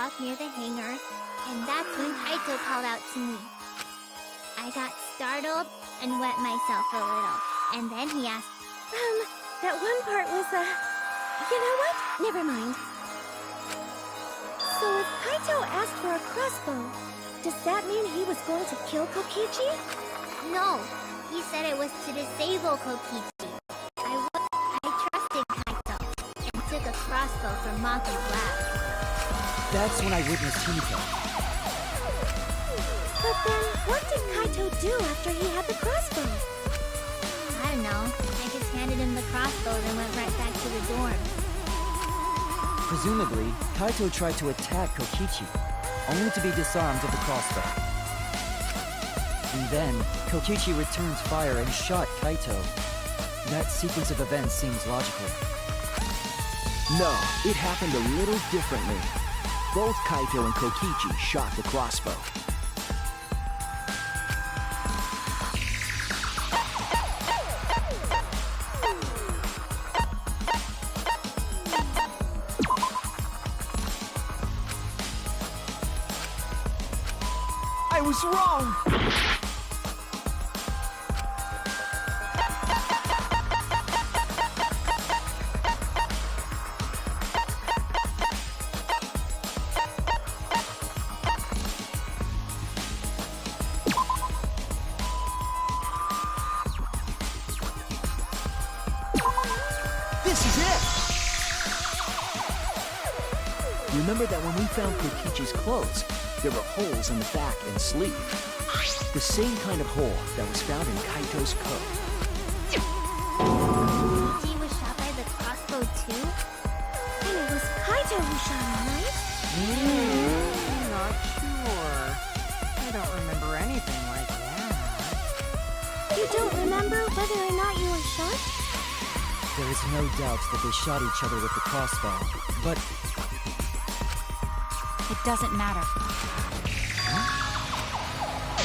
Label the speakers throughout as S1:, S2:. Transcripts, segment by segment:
S1: dock near the hangar, and that's when Kaito called out to me. I got startled and wet myself a little, and then he asked,
S2: That one part was, you know what? Never mind. So if Kaito asked for a crossbow, does that mean he was going to kill Kokichi?
S1: No, he said it was to disable Kokichi. I trusted Kaito and took a crossbow from Maki's lab.
S3: That's when I witnessed Himiko.
S2: But then, what did Kaito do after he had the crossbow?
S1: I don't know. I just handed him the crossbow and went right back to the dorm.
S3: Presumably, Kaito tried to attack Kokichi, only to be disarmed of the crossbow. And then, Kokichi returned fire and shot Kaito. That sequence of events seems logical.
S4: No, it happened a little differently. Both Kaito and Kokichi shot the crossbow. I was wrong! This is it! Remember that when we found Kokichi's clothes, there were holes in the back and sleeve. The same kind of hole that was found in Kaito's coat.
S1: Kokichi was shot by the crossbow too?
S2: And it was Kaito who shot him, right?
S5: I'm not sure. I don't remember anything like that.
S2: You don't remember whether or not you were shot?
S3: There is no doubt that they shot each other with the crossbow, but
S6: it doesn't matter.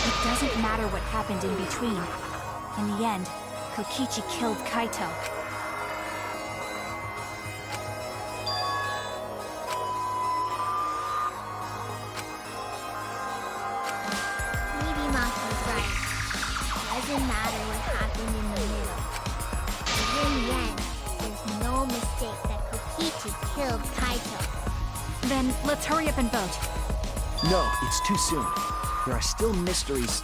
S6: It doesn't matter what happened in between. In the end, Kokichi killed Kaito.
S1: Maybe Maki's right. Doesn't matter what happened in the middle. But in the end, there's no mistake that Kokichi killed Kaito.
S6: Then let's hurry up and vote.
S4: No, it's too soon. There are still mysteries.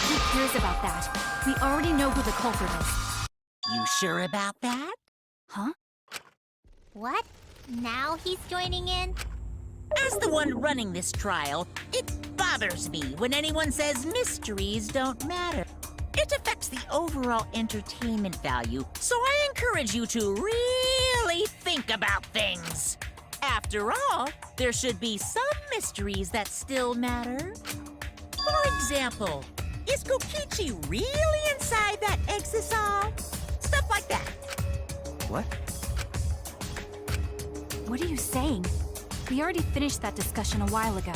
S6: Who cares about that? We already know who the culprit is.
S5: You sure about that?
S6: Huh?
S1: What? Now he's joining in?
S5: As the one running this trial, it bothers me when anyone says mysteries don't matter. It affects the overall entertainment value, so I encourage you to really think about things. After all, there should be some mysteries that still matter. For example, is Kokichi really inside that exisal? Stuff like that.
S3: what?
S6: What are you saying? We already finished that discussion a while ago.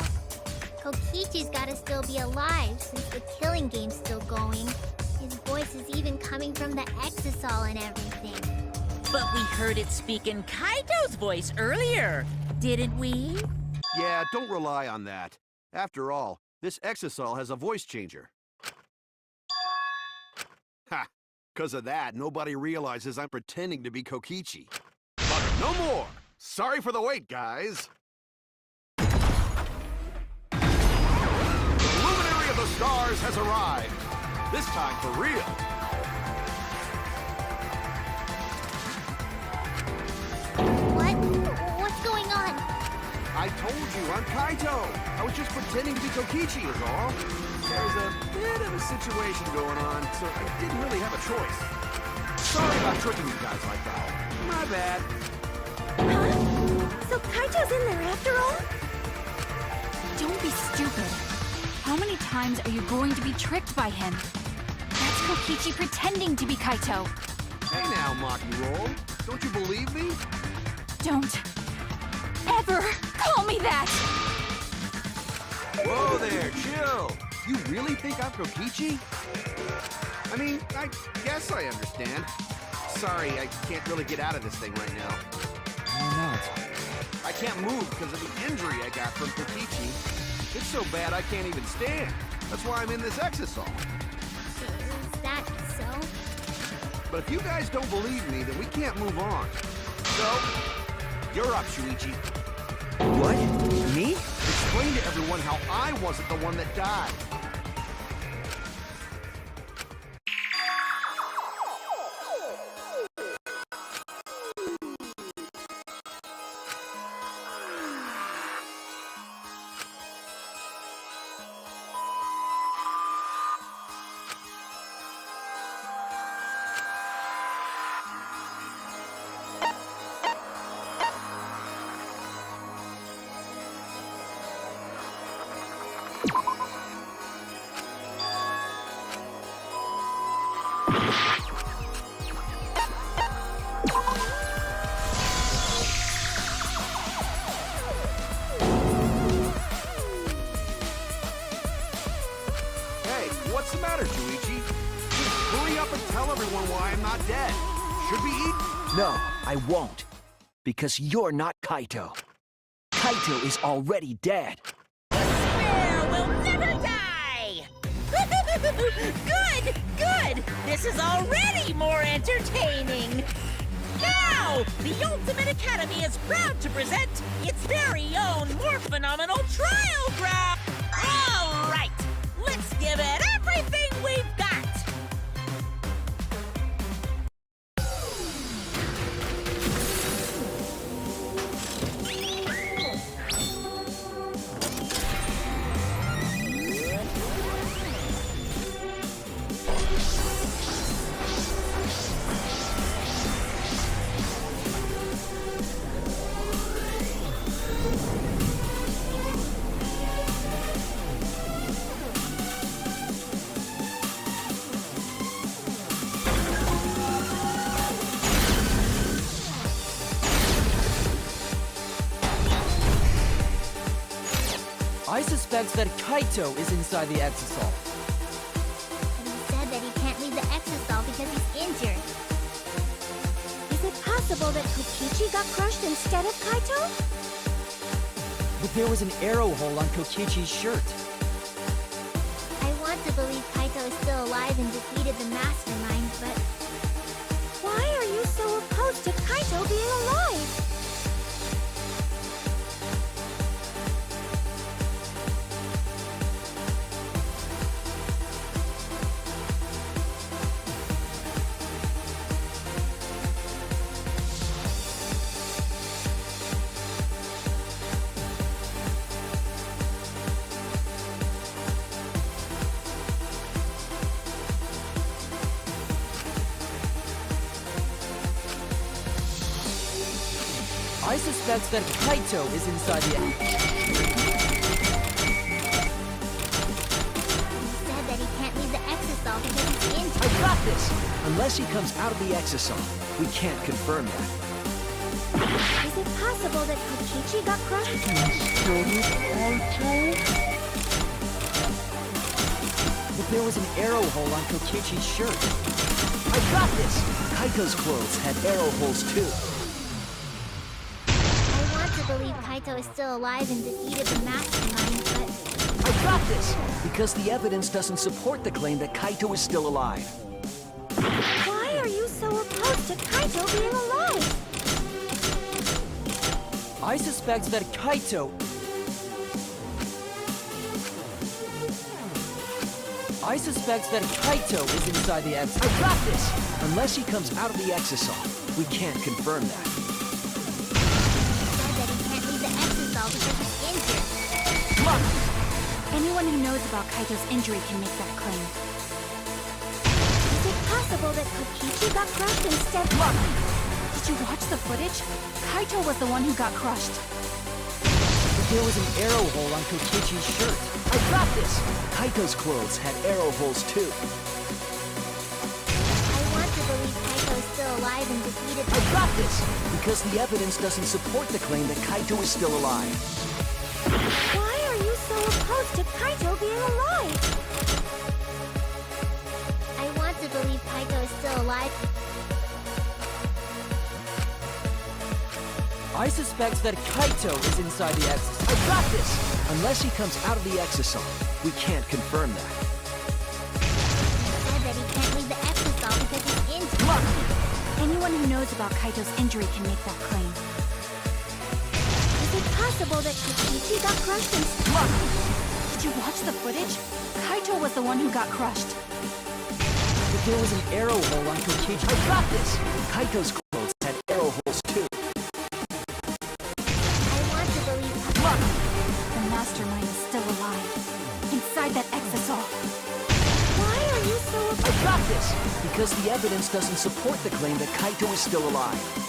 S1: Kokichi's gotta still be alive since the killing game's still going. His voice is even coming from the exisal and everything.
S5: But we heard it speak in Kaito's voice earlier, didn't we?
S7: Yeah, don't rely on that. After all, this exisal has a voice changer. Ha! 'Cause of that, nobody realizes I'm pretending to be Kokichi. But no more! Sorry for the wait, guys! The luminary of the stars has arrived! This time for real!
S1: What's going on?
S7: I told you, I'm Kaito! I was just pretending to be Kokichi is all. There's a bit of a situation going on, so I didn't really have a choice. Sorry about tricking you guys like that. My bad.
S2: Huh? So Kaito's in there after all?
S6: Don't be stupid. How many times are you going to be tricked by him? That's Kokichi pretending to be Kaito.
S7: Hey now, Maki Roll. Don't you believe me?
S6: Don't ever call me that!
S7: Whoa there, chill. You really think I'm Kokichi? I mean, I guess I understand. Sorry, I can't really get out of this thing right now.
S3: Why not?
S7: I I can't move because of the injury I got from Kokichi. It's so bad I can't even stand. That's why I'm in this exisal.
S1: Is that so?
S7: But if you guys don't believe me, then we can't move on. So, you're up, Shuichi.
S4: What? Me?
S7: Explain to everyone how I wasn't the one that died. What's the matter, Shuichi? Just hurry up and tell everyone why I'm not dead. Should we eat?
S4: No, I won't. Because you're not Kaito. Kaito is already dead.
S5: Bear will never die! Good! Good! This is already more entertaining! Now, the Ultimate Academy is proud to present its very own more phenomenal trial ground! All right! Let's give it everything we've got!
S3: I suspect that Kaito is inside the exisal.
S1: But he said that he can't leave the exisal because he's injured.
S2: Is it possible that Kokichi got crushed instead of Kaito?
S3: But there was an arrow hole on Kokichi's shirt.
S1: I want to believe Kaito is still alive and defeated the mastermind, but
S2: Why are you so opposed to Kaito being alive?
S3: I suspect that Kaito is inside the
S1: he said that he can't leave the exisal because he's injured.
S4: I got this! Unless he comes out of the exisal, we can't confirm that.
S2: Is it possible that Kokichi got crushed?
S3: But there was an arrow hole on Kokichi's shirt.
S4: I got this! Kaito's clothes had arrow holes too.
S1: I want to believe Kaito is still alive and defeated the mastermind, but
S4: I got this! Because the evidence doesn't support the claim that Kaito is still alive.
S2: Why are you so opposed to Kaito being alive?
S3: I suspect that Kaito... I suspect that Kaito is inside the exisal.
S4: I got this! Unless he comes out of the exisal, we can't confirm that.
S1: he said that he can't leave the exisal because he's injured.
S4: Look!
S6: Anyone who knows about Kaito's injury can make that claim.
S2: Is it possible that Kokichi got crushed instead?
S4: Look!
S6: Did you watch the footage? Kaito was the one who got crushed.
S3: But there was an arrow hole on Kokichi's shirt.
S4: I got this! Kaito's clothes had arrow holes too.
S1: I want to believe Kaito is still alive and defeated the
S4: I got this! Because the evidence doesn't support the claim that Kaito is still alive.
S2: Why are you so opposed to Kaito being alive?
S1: I want to believe Kaito is still alive.
S3: I suspect that Kaito is inside the exosome.
S4: I got this! Unless he comes out of the exosome, we can't confirm that.
S1: He said that he can't leave the exosome because he's injured.
S6: Anyone who knows about Kaito's injury can make that claim.
S2: Is it possible that Kokichi got crushed and
S6: Did you watch the footage? Kaito was the one who got crushed.
S3: But there was an arrow hole on Kokichi.
S4: I got this! Kaito's clothes had arrow holes too.
S1: I want to believe.
S6: The mastermind is still alive. Inside that exosome.
S2: why are you so
S4: I got this! Because the evidence doesn't support the claim that Kaito is still alive.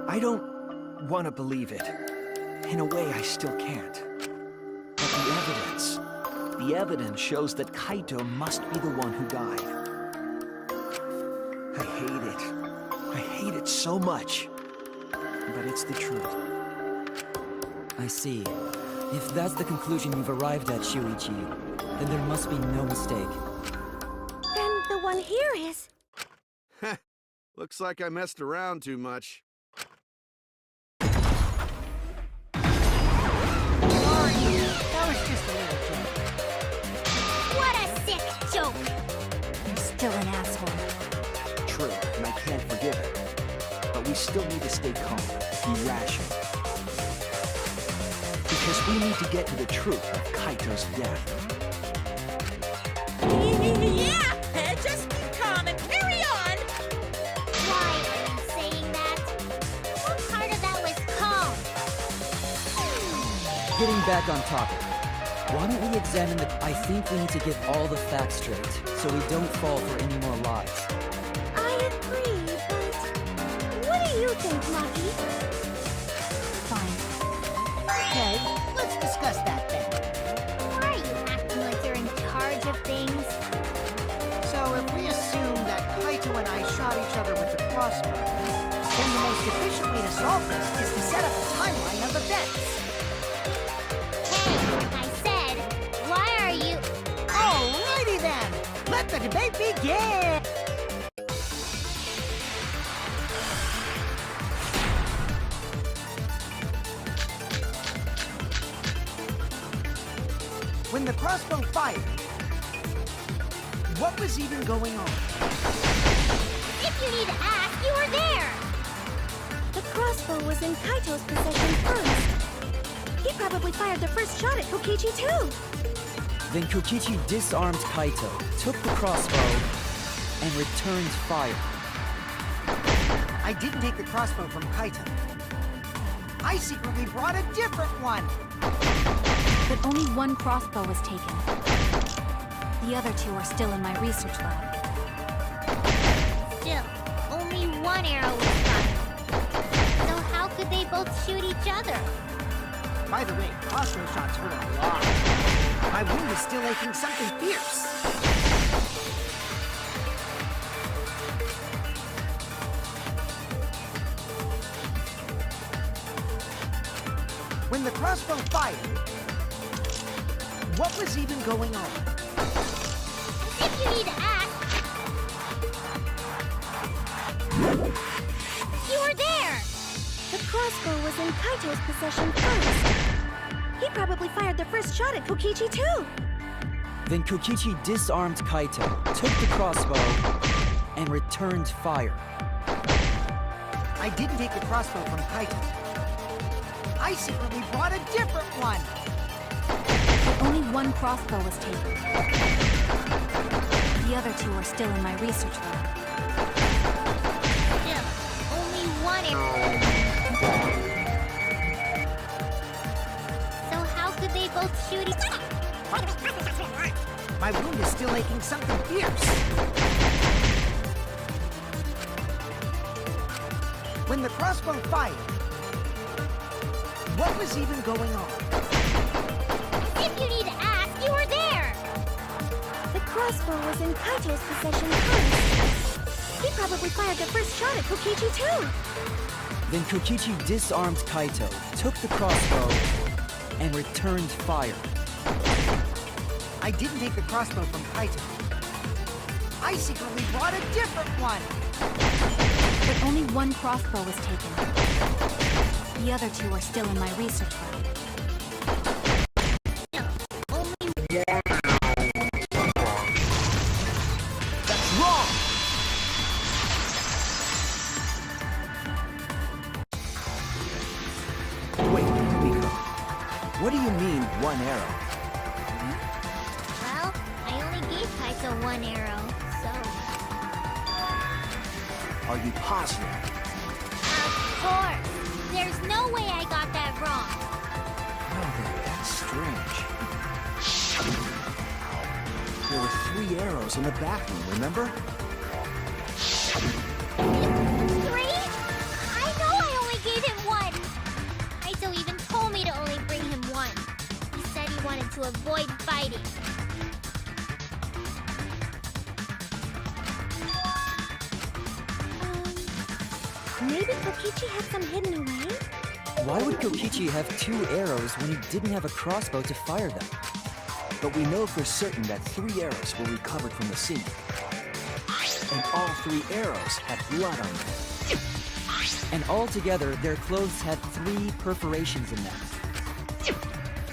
S4: I don't want to believe it. In a way, I still can't. But the evidence shows that Kaito must be the one who died. I hate it. I hate it so much. But it's the truth.
S3: I see. If that's the conclusion you've arrived at, Shuichi, then there must be no mistake.
S2: Then the one here is...
S7: Looks like I messed around too much.
S1: What a sick joke!
S6: You're still an asshole.
S4: True, and I can't forgive it. But we still need to stay calm, be rational. Because we need to get to the truth of Kaito's death.
S5: Yeah! Just keep calm and carry on!
S1: Why are you saying that? What part of that was calm?
S3: Getting back on topic. Why don't we examine the... I think we need to get all the facts straight, so we don't fall for any more lies.
S2: I agree, but... What do you think, Maki?
S6: Fine.
S8: Okay, let's discuss that then.
S1: Why are you acting like you're in charge of things?
S8: So if we assume that Kaito and I shot each other with the crossbow, then the most efficient way to solve this is to set up a timeline of events.
S1: Hey, I said, why are you...
S8: Alrighty then! Let the debate begin! When the crossbow fired, what was even going on?
S1: If you need to ask, you were there!
S2: The crossbow was in Kaito's possession first. He probably fired the first shot at Kokichi too.
S3: Then Kokichi disarmed Kaito, took the crossbow, and returned fire.
S8: I didn't take the crossbow from Kaito. I secretly brought a different one!
S6: But only one crossbow was taken. The other two are still in my research lab.
S1: Still, only one arrow was fired. So how could they both shoot each other?
S8: By the way, crossbow shots hurt a lot. My wound is still aching something fierce. When the crossbow fired, what was even going on?
S1: If you need to ask... You were there!
S2: The crossbow was in Kaito's possession first. He probably fired the first shot at Kokichi too.
S3: Then Kokichi disarmed Kaito, took the crossbow, and returned fire.
S8: I didn't take the crossbow from Kaito. I secretly brought a different one!
S6: But only one crossbow was taken. The other two are still in my research lab.
S1: Still, only one arrow. So how could they both shoot each other?
S8: My wound is still aching something fierce. When the crossbow fired, what was even going on?
S1: If you need to ask, you were there!
S2: crossbow was in Kaito's possession first. He probably fired the first shot at Kokichi too.
S3: Then Kokichi disarmed Kaito, took the crossbow, and returned fire.
S8: I didn't take the crossbow from Kaito. I secretly brought a different one.
S6: But only one crossbow was taken. The other two are still in my research lab.
S4: That's wrong! Wait, Miko. What do you mean, one arrow?
S1: Well, I only gave Kaito one arrow, so...
S4: Are you positive?
S1: Of course! There's no way I got that wrong!
S4: Well then, that's strange. There were 3 arrows in the bathroom, remember?
S1: 3? I know I only gave him one! Kaito even told me to only bring him one. He said he wanted to avoid fighting.
S2: Maybe Kokichi had some hidden away?
S3: Why would Kokichi have 2 arrows when he didn't have a crossbow to fire them?
S4: But we know for certain that 3 arrows were recovered from the scene. And all 3 arrows had blood on them.
S3: And altogether, their clothes had 3 perforations in them.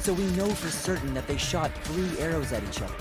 S3: So we know for certain that they shot 3 arrows at each other.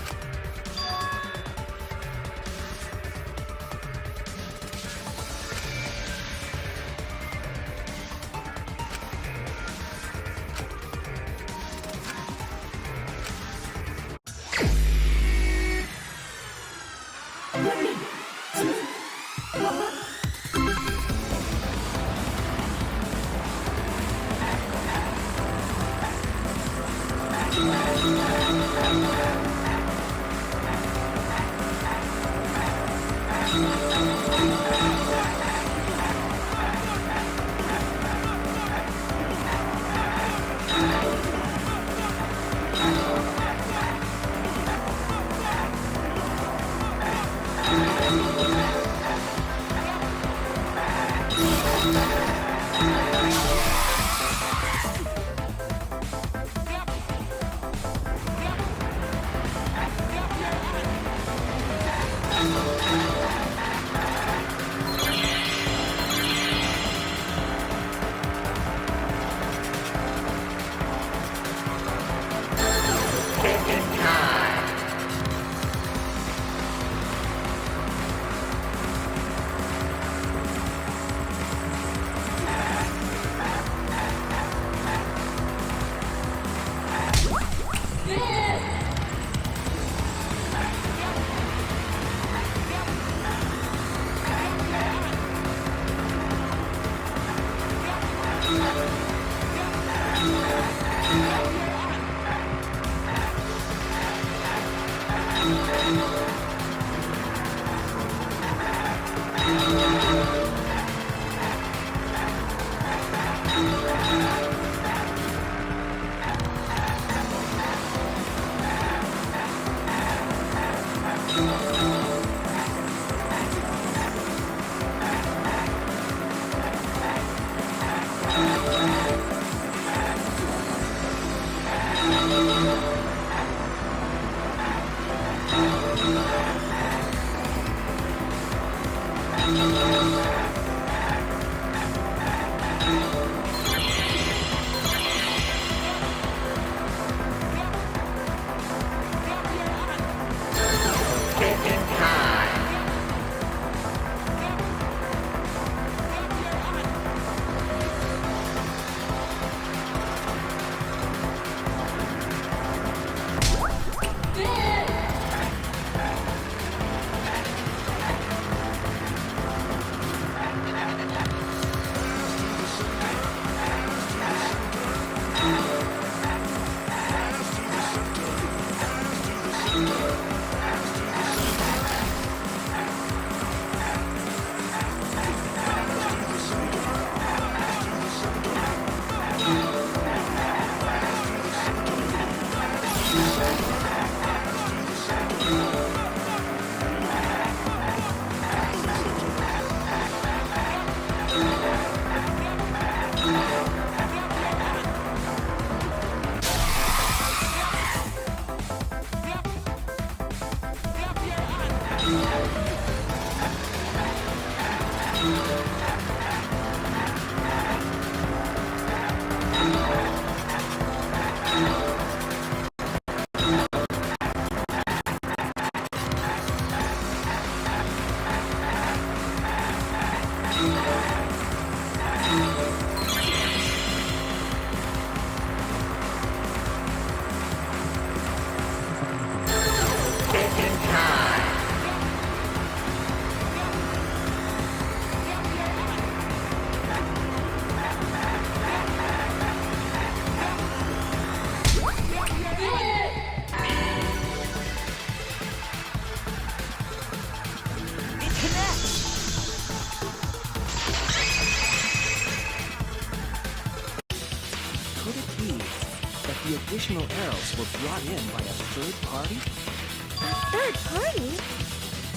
S4: additional arrows were brought in by a third party?
S2: A third party?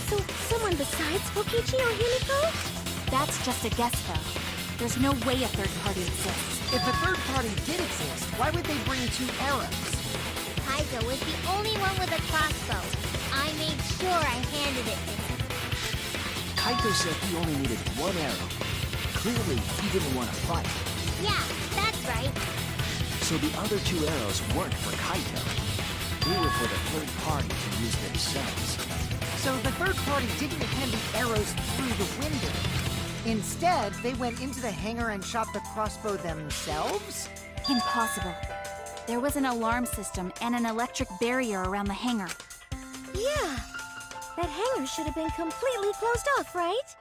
S2: So someone besides Kokichi or Himiko?
S6: That's just a guess, though. There's no way a third party exists.
S8: If a third party did exist, why would they bring 2 arrows?
S1: Kaito was the only one with a crossbow. I made sure I handed it to him.
S4: Kaito said he only needed 1 arrow. Clearly, he didn't want to fight.
S1: Yeah, that's right.
S4: So the other 2 arrows weren't for Kaito. They were for the third party to use themselves.
S8: So the third party didn't hand the arrows through the window. Instead, they went into the hangar and shot the crossbow themselves?
S6: Impossible. There was an alarm system and an electric barrier around the hangar.
S2: Yeah. That hangar should have been completely closed off, right?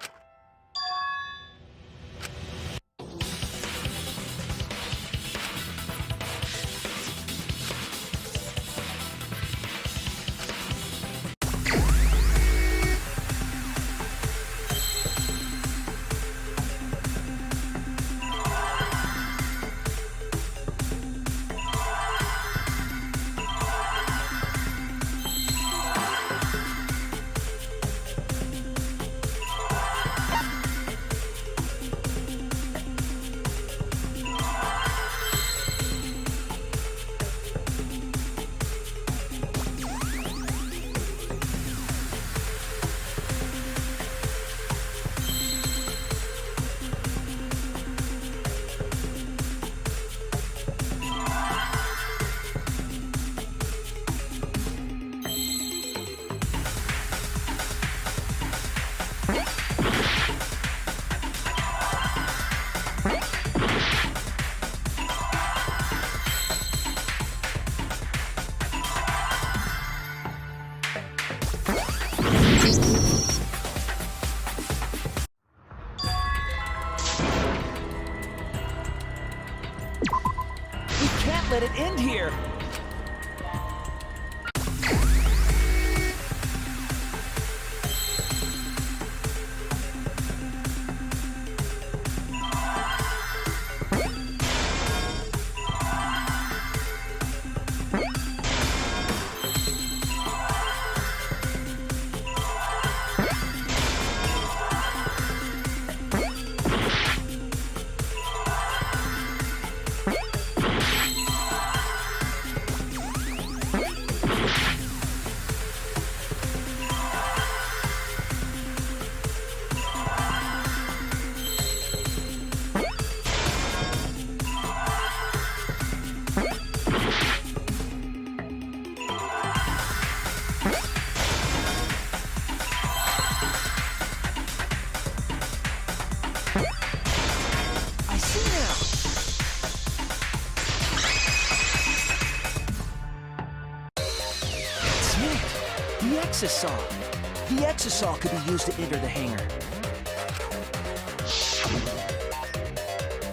S4: We can't let it end here! I see now! That's it! The Exosaw! The Exosaw could be used to enter the hangar.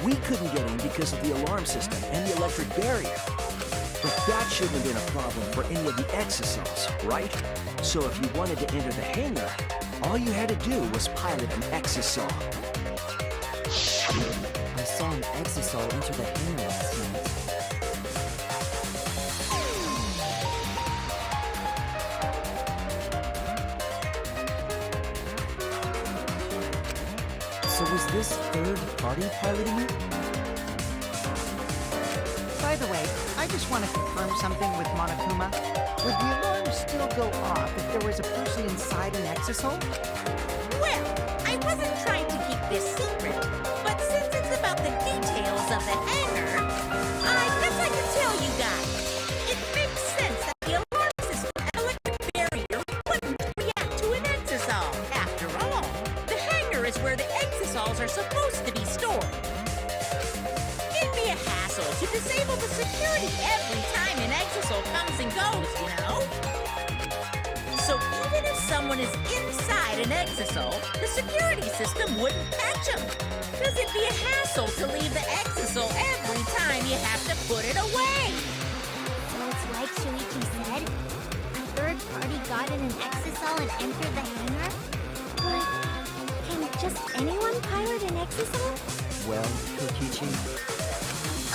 S4: We couldn't get in because of the alarm system and the electric barrier. But that shouldn't have been a problem for any of the Exosaws, right? So if you wanted to enter the hangar, all you had to do was pilot an Exosaw.
S3: I saw an Exosaur enter the hangar last night. So was this third party piloting it?
S8: By the way, I just want to confirm something with Monokuma. Would the alarm still go off if there was a person inside an Exosol?
S5: Well, I wasn't trying to keep this secret, but since it's about the details of the hangar, I guess I can tell you guys. It makes sense that the alarm system and electric barrier wouldn't react to an exosol. After all, the hangar is where the exosols are supposed to be stored. It'd be a hassle to disable the security every time an exosol comes and goes, you know? So even if someone is inside an exosol, the security system wouldn't catch them. Because it'd be a hassle to leave the exosol every time you have to put it away.
S1: So it's like Shuichi said, a third party got in an exosol and entered the hangar?
S2: But can just anyone pilot an exosol?
S3: Well, Kokichi,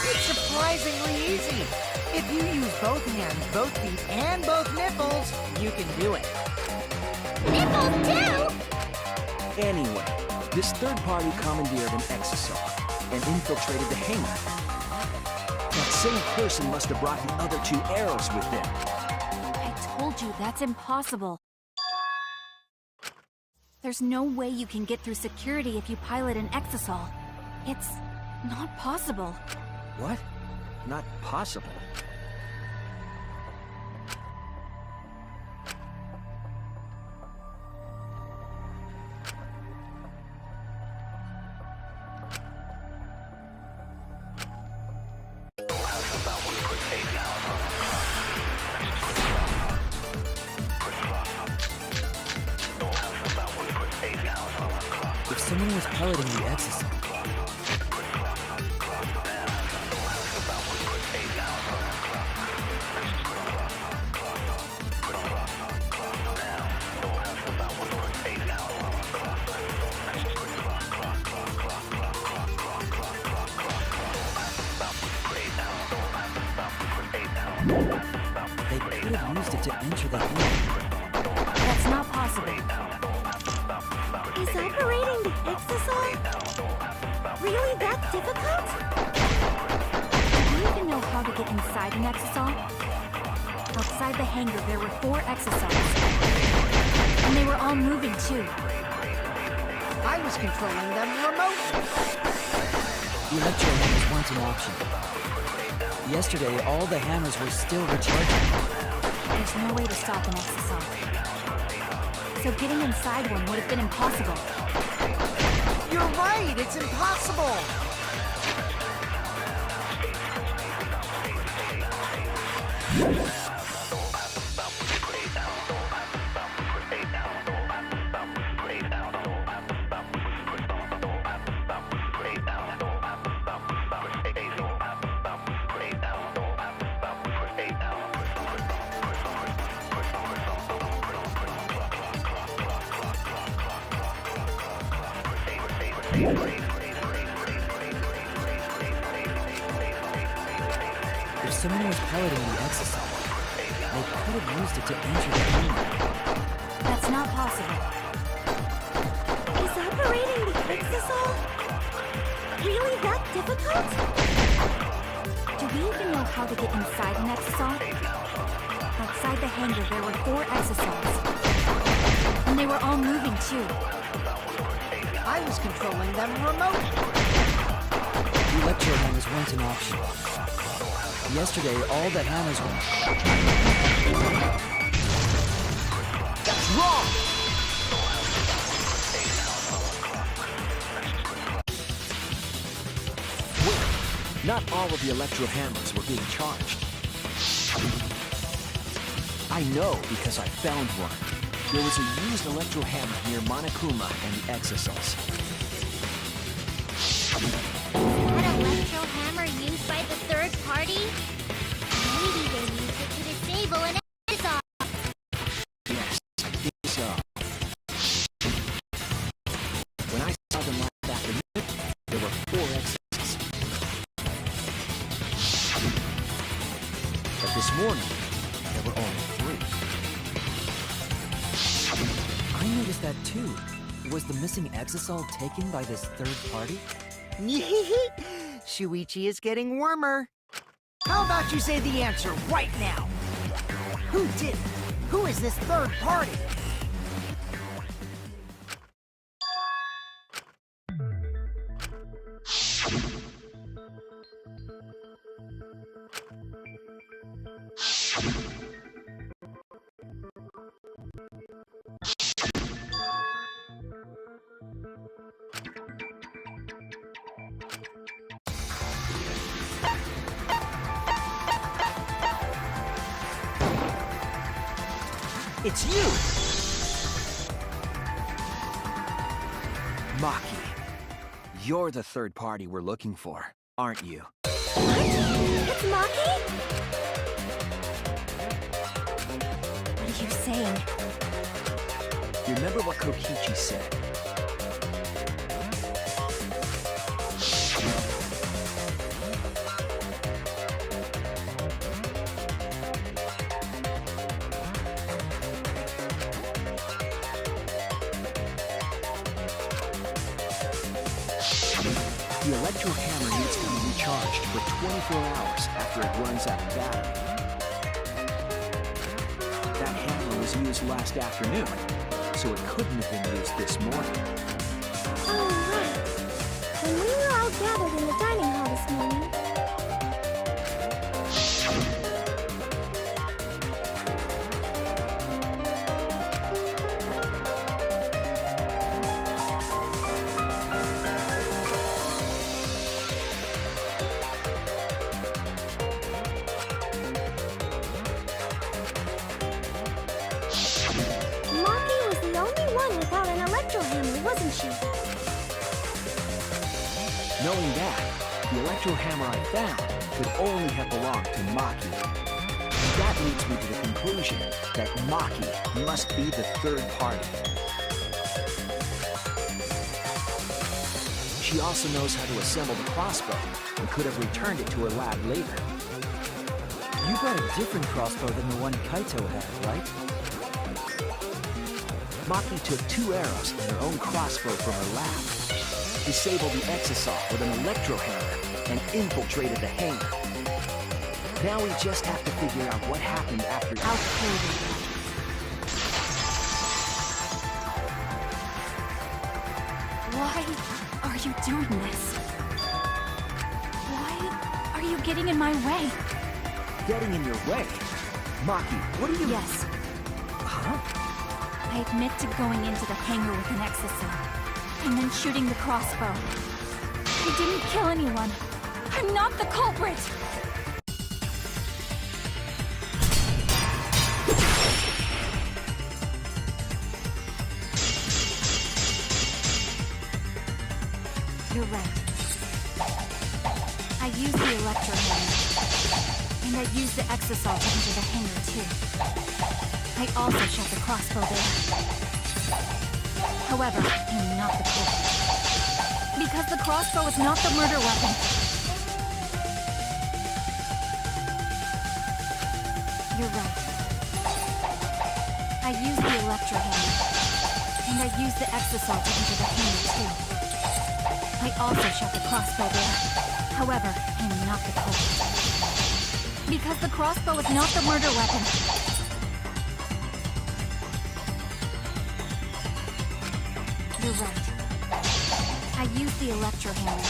S8: It's surprisingly easy. If you use both hands, both feet, and both nipples, you can do it.
S1: Nipples too!
S4: Anyway, this third party commandeered an exosaur and infiltrated the hangar. That same person must have brought the other two arrows with them.
S6: I told you that's impossible. There's no way you can get through security if you pilot an exosol. It's not possible.
S4: What? Not possible.
S3: If someone was piloting the exosol, they could have used it to enter the hangar.
S6: That's not possible.
S2: Is operating the exosol really that difficult?
S6: Do you even know how to get inside an exosol? Outside the hangar, there were 4 exosols. And they were all moving too.
S8: I was controlling them remotely.
S3: Electro hammers weren't an option. Yesterday, all the hammers were still recharging.
S6: There's no way to stop an exosol. So getting inside one would have been impossible.
S8: You're right, it's impossible.
S3: If someone was piloting the exosol, they could have used it to enter the hangar.
S6: That's not possible.
S2: Is operating the exosol really that difficult?
S6: Do we even know how to get inside an exosol? Outside the hangar, there were 4 exosols. And they were all moving too.
S8: I was controlling them remotely.
S3: Electro hammers weren't an option. Yesterday, all the hammers were...
S4: That's wrong! Wait, not all of the electro hammers were being charged. I know because I found one. There was a used electro hammer near Monokuma and the exosols.
S1: That electro hammer used by the third party? Maybe they used it to disable an exosol.
S4: Yes, I think so. When I saw them last afternoon, there were 4 exosols. But this morning, there were only 3.
S3: I noticed that too. Was the missing exosol taken by this third party?
S8: Shuichi is getting warmer. How about you say the answer right now? Who did it? Who is this third party? It's you!
S4: Maki, you're the third party we're looking for, aren't you?
S2: It's Maki?
S6: What are you saying?
S4: Remember what Kokichi said? The electro hammer needs to be recharged for 24 hours after it runs out of battery. That hammer was used last afternoon, so it couldn't have been used this morning.
S2: Oh, right. When we were all gathered in the dining hall this morning, Maki was the only one without an electro hammer, wasn't she?
S4: Knowing that, the electro hammer I found could only have belonged to Maki. That leads me to the conclusion that Maki must be the third party. She also knows how to assemble the crossbow and could have returned it to her lab later.
S3: You got a different crossbow than the one Kaito had, right?
S4: Maki took 2 arrows and her own crossbow from her lab, disabled the exosaur with an electro hammer, and infiltrated the hangar. Now we just have to figure out what happened after...
S6: I'll kill you. Why are you doing this? Why are you getting in my way?
S4: Getting in your way? Maki, what are you...
S6: Yes,
S4: Huh?
S6: I admit to going into the hangar with an exocell, and then shooting the crossbow. I didn't kill anyone. I'm not the culprit! You're right. I used the electro hammer, and I used the exosol to enter the hangar too. I also shot the crossbow there. However, I'm not the culprit. Because the crossbow is not the murder weapon. You're right. I used the electro hammer, and I used the exosol to enter the hangar too. I also shot the crossbow there. However, I'm not the culprit. Because the crossbow is not the murder weapon. You're right. I used the electro hammer,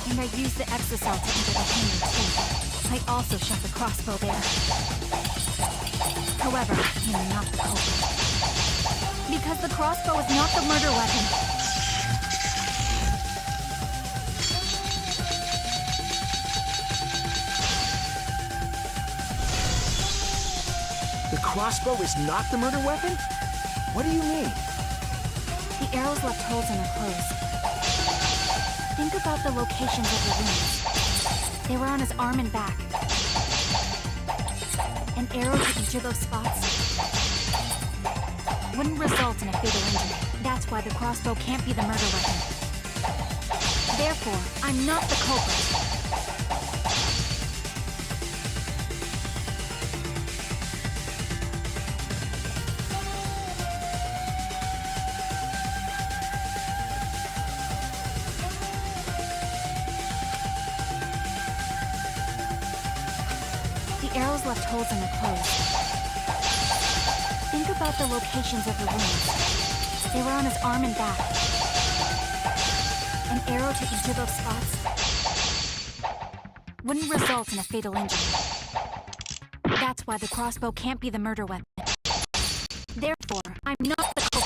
S6: and I used the exosol to enter the hangar too. I also shot the crossbow there. However, I'm not the culprit. Because the crossbow is not the murder weapon.
S4: The crossbow is not the murder weapon? What do you mean?
S6: The arrows left holes in her clothes. Think about the locations of the wounds. They were on his arm and back. An arrow to each of those spots wouldn't result in a fatal injury. That's why the crossbow can't be the murder weapon. Therefore, I'm not the culprit. The arrows left holes in her clothes. Think about the locations of the wounds. They were on his arm and back. An arrow to each of those spots wouldn't result in a fatal injury. That's why the crossbow can't be the murder weapon. Therefore, I'm not the culprit.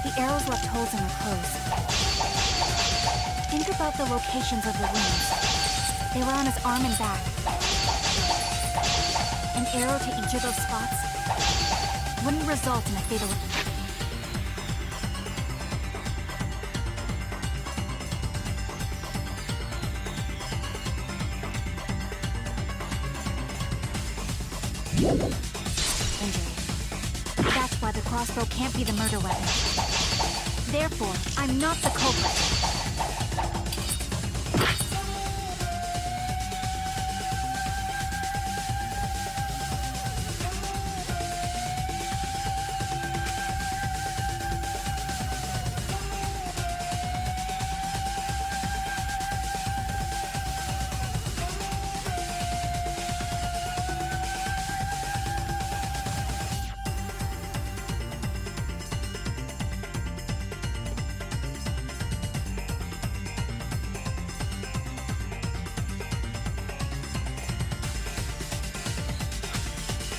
S6: The arrows left holes in her clothes. Think about the locations of the wounds. They were on his arm and back. An arrow to each of those spots wouldn't result in a fatal injury. That's why the crossbow can't be the murder weapon. Therefore, I'm not the culprit.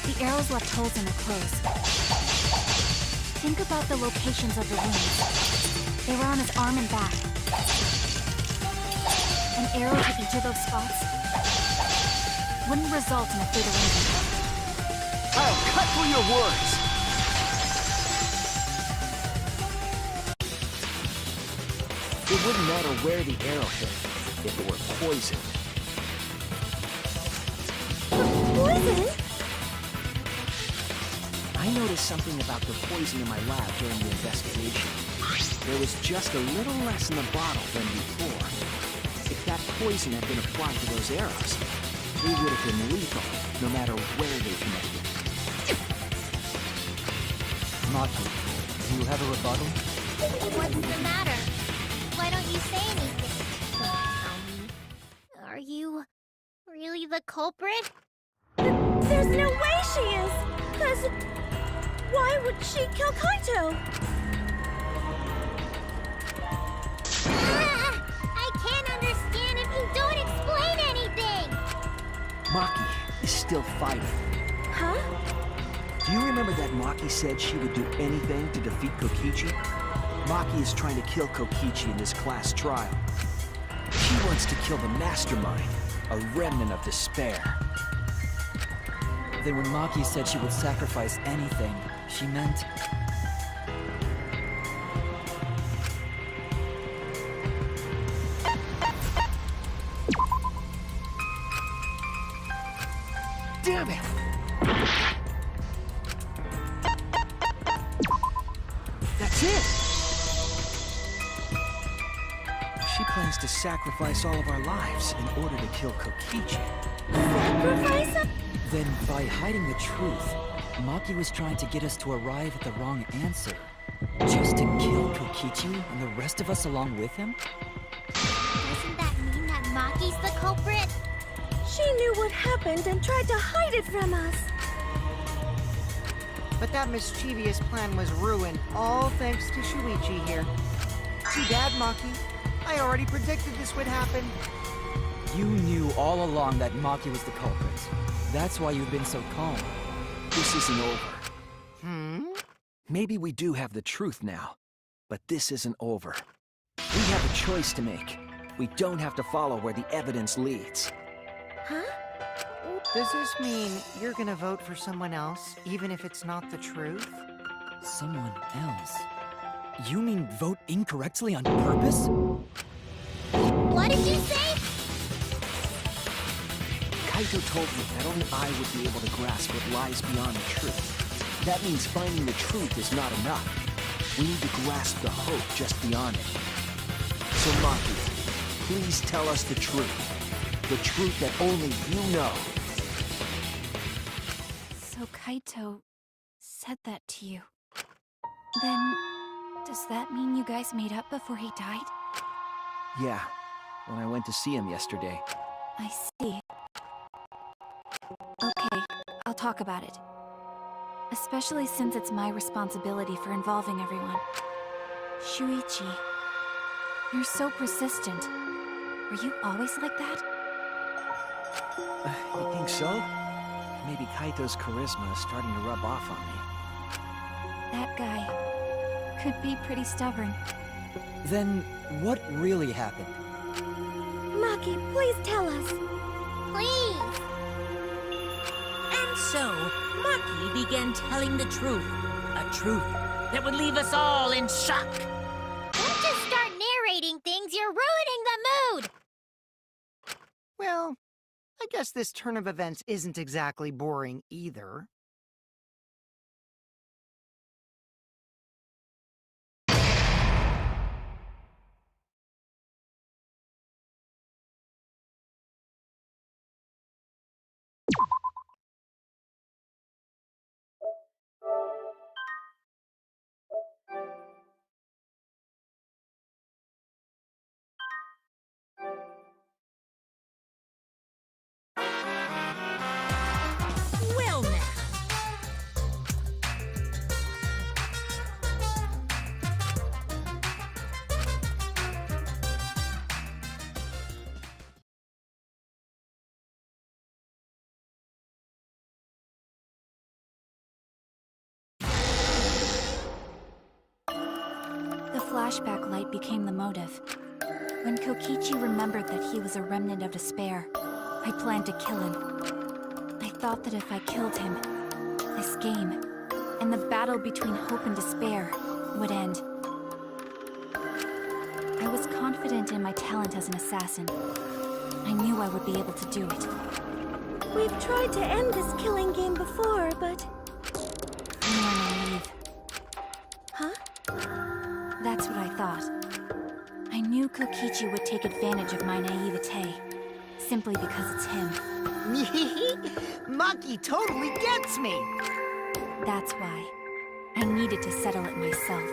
S6: The arrows left holes in her clothes. Think about the locations of the wounds. They were on his arm and back. An arrow to each of those spots wouldn't result in a fatal injury.
S4: I'll cut through your words! It wouldn't matter where the arrow hit if it were poisoned.
S2: Poison?
S4: I noticed something about the poison in my lab during the investigation. There was just a little less in the bottle than before. If that poison had been applied to those arrows, they would have been lethal, no matter where they connected.
S3: Maki, do you have a rebuttal?
S1: What's the matter? Why don't you say anything? Don't tell me. Are you really the culprit?
S2: There's no way she is! 'Cause why would she kill Kaito?
S1: I can't understand if you don't explain anything!
S4: Maki is still fighting.
S2: Huh?
S4: Do you remember that Maki said she would do anything to defeat Kokichi? Maki is trying to kill Kokichi in this class trial. She wants to kill the mastermind, a remnant of despair.
S3: Then when Maki said she would sacrifice anything, she meant...
S4: Damn it! That's it! She plans to sacrifice all of our lives in order to kill Kokichi.
S2: Sacrifice him?
S3: Then, by hiding the truth, Maki was trying to get us to arrive at the wrong answer. Just to kill Kokichi and the rest of us along with him?
S1: Doesn't that mean that Maki's the culprit?
S2: She knew what happened and tried to hide it from us.
S8: But that mischievous plan was ruined, all thanks to Shuichi here. Too bad, Maki. I already predicted this would happen.
S3: You knew all along that Maki was the culprit. That's why you've been so calm.
S4: This isn't over. Maybe we do have the truth now, but this isn't over. We have a choice to make. We don't have to follow where the evidence leads.
S8: Huh? Does this mean you're gonna vote for someone else, even if it's not the truth?
S3: Someone else? You mean vote incorrectly on purpose?
S1: What did you say?
S4: Kaito told me that only I would be able to grasp what lies beyond the truth. That means finding the truth is not enough. We need to grasp the hope just beyond it. So Maki, please tell us the truth. The truth that only you know.
S6: So Kaito said that to you. Then, does that mean you guys made up before he died?
S4: Yeah, when I went to see him yesterday.
S6: I see. Okay, I'll talk about it. Especially since it's my responsibility for involving everyone. Shuichi, you're so persistent. Were you always like that?
S4: You think so? Maybe Kaito's charisma is starting to rub off on me.
S6: That guy could be pretty stubborn.
S3: Then, what really happened?
S2: Maki, please tell us.
S1: Please.
S5: And so, Maki began telling the truth. A truth that would leave us all in shock.
S1: Don't just start narrating things, you're ruining the mood!
S8: Well, I guess this turn of events isn't exactly boring either.
S6: flashback light became the motive. When Kokichi remembered that he was a remnant of despair, I planned to kill him. I thought that if I killed him, this game, and the battle between hope and despair, would end. I was confident in my talent as an assassin. I knew I would be able to do it.
S2: We've tried to end this killing game before, but...
S6: I'm more naive.
S2: Huh?
S6: That's what I thought. I knew Kokichi would take advantage of my naivete, simply because it's him.
S8: Maki totally gets me!
S6: That's why. I needed to settle it myself.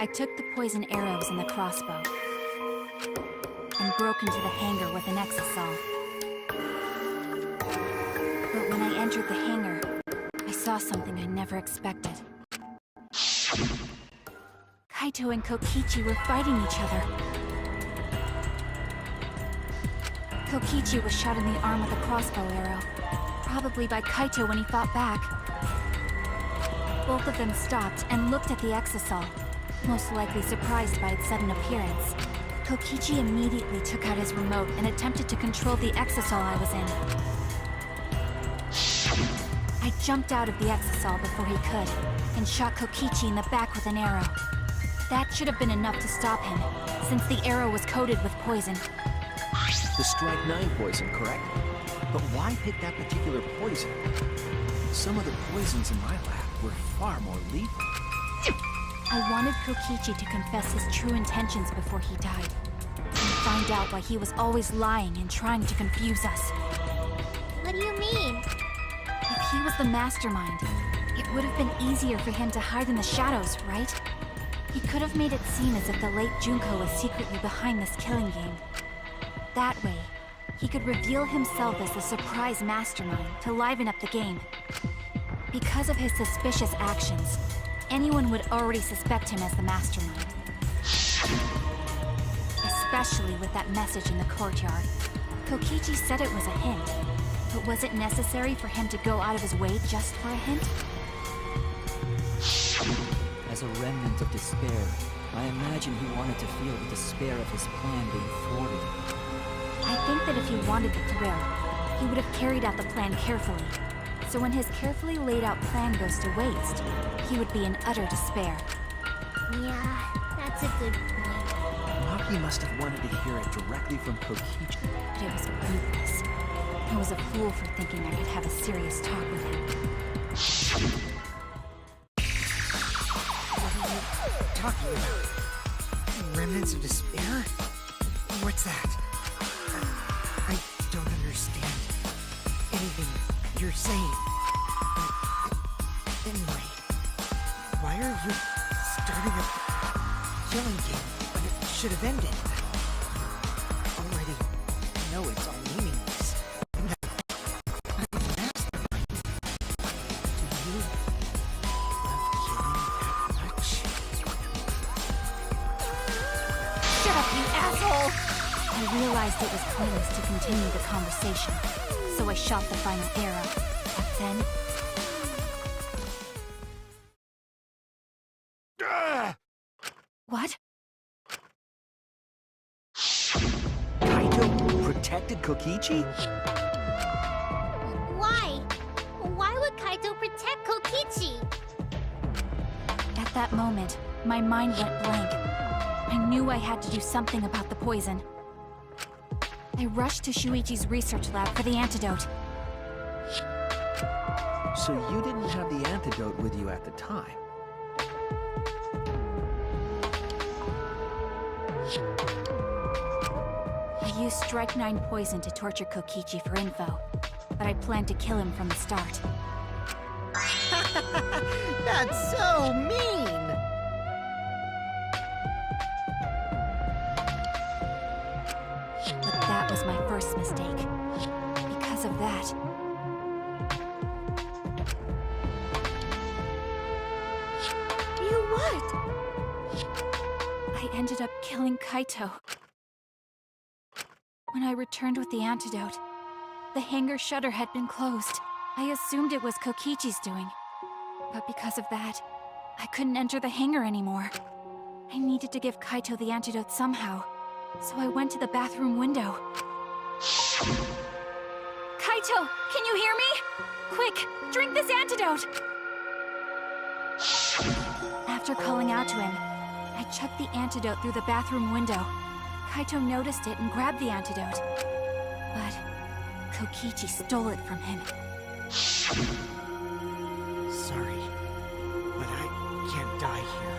S6: I took the poison arrows and the crossbow, and broke into the hangar with an exisal. But when I entered the hangar, I saw something I never expected. Kaito and Kokichi were fighting each other. Kokichi was shot in the arm with a crossbow arrow, probably by Kaito when he fought back. Both of them stopped and looked at the exisal, most likely surprised by its sudden appearance. Kokichi immediately took out his remote and attempted to control the exisal I was in. I jumped out of the exisal before he could, and shot Kokichi in the back with an arrow. That should have been enough to stop him, since the arrow was coated with poison.
S4: The Strike 9 poison, correct? But why pick that particular poison? Some of the poisons in my lab were far more lethal.
S6: I wanted Kokichi to confess his true intentions before he died, and find out why he was always lying and trying to confuse us.
S1: What do you mean?
S6: If he was the mastermind, it would have been easier for him to hide in the shadows, right? He could have made it seem as if the late Junko was secretly behind this killing game. That way, he could reveal himself as the surprise mastermind to liven up the game. Because of his suspicious actions, anyone would already suspect him as the mastermind. Especially with that message in the courtyard. Kokichi said it was a hint, but was it necessary for him to go out of his way just for a hint?
S3: As a remnant of despair, I imagine he wanted to feel the despair of his plan being thwarted.
S6: I think that if he wanted the thrill, he would have carried out the plan carefully. So when his carefully laid out plan goes to waste, he would be in utter despair.
S1: Yeah, that's a good point.
S4: Maki must have wanted to hear it directly from Kokichi.
S6: But it was bootless. I was a fool for thinking I could have a serious talk with him.
S8: Talking about remnants of despair? What's that? I don't understand anything you're saying. Anyway, why are you starting a killing game when it should have ended? Already know it's all meaningless. And I'm the mastermind. Do you love killing that much?
S6: Shut up, you asshole! I realized it was pointless to continue the conversation, so I shot the final arrow. But then... What?
S4: Kaito protected Kokichi?
S1: Why? Why would Kaito protect Kokichi?
S6: At that moment, my mind went blank. I knew I had to do something about the poison. I rushed to Shuichi's research lab for the antidote.
S4: So you didn't have the antidote with you at the time?
S6: I used Strike 9 poison to torture Kokichi for info, but I planned to kill him from the start.
S8: That's so mean!
S6: But that was my first mistake. Because of that...
S2: You what?
S6: I ended up killing Kaito. When I returned with the antidote, the hangar shutter had been closed. I assumed it was Kokichi's doing. But because of that, I couldn't enter the hangar anymore. I needed to give Kaito the antidote somehow, so I went to the bathroom window. Kaito, can you hear me? Quick, drink this antidote! After calling out to him, I chucked the antidote through the bathroom window. Kaito noticed it and grabbed the antidote. But Kokichi stole it from him.
S8: Sorry, but I can't die here.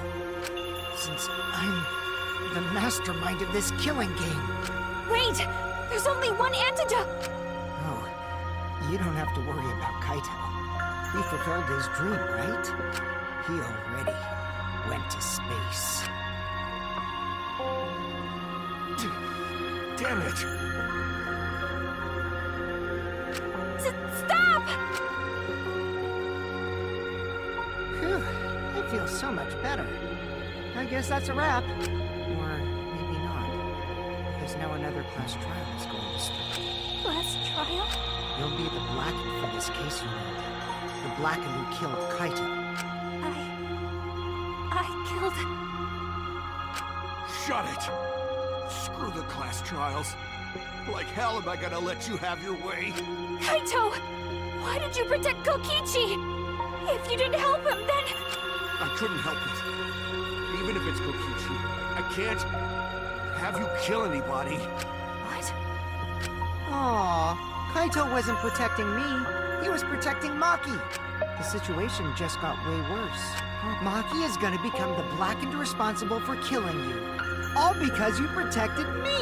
S8: Since I'm the mastermind of this killing game.
S6: Wait! There's only one antidote!
S8: Oh, you don't have to worry about Kaito. He fulfilled his dream, right? He already went to space.
S7: Damn it!
S6: Stop!
S8: Phew, I feel so much better. I guess that's a wrap. Or maybe not. Because now another class trial is going to start.
S6: Class trial?
S8: You'll be the Blackened for this case, you know. The Blackened who killed Kaito.
S6: I killed...
S7: Shut it! Screw the class trials. Like hell am I gonna let you have your way?
S6: Kaito! Why did you protect Kokichi? If you didn't help him, then...
S7: I couldn't help it. Even if it's Kokichi, I can't have you kill anybody.
S6: What?
S8: Aw, Kaito wasn't protecting me. He was protecting Maki. The situation just got way worse. Maki is gonna become the Blackened responsible for killing you. All because you protected me!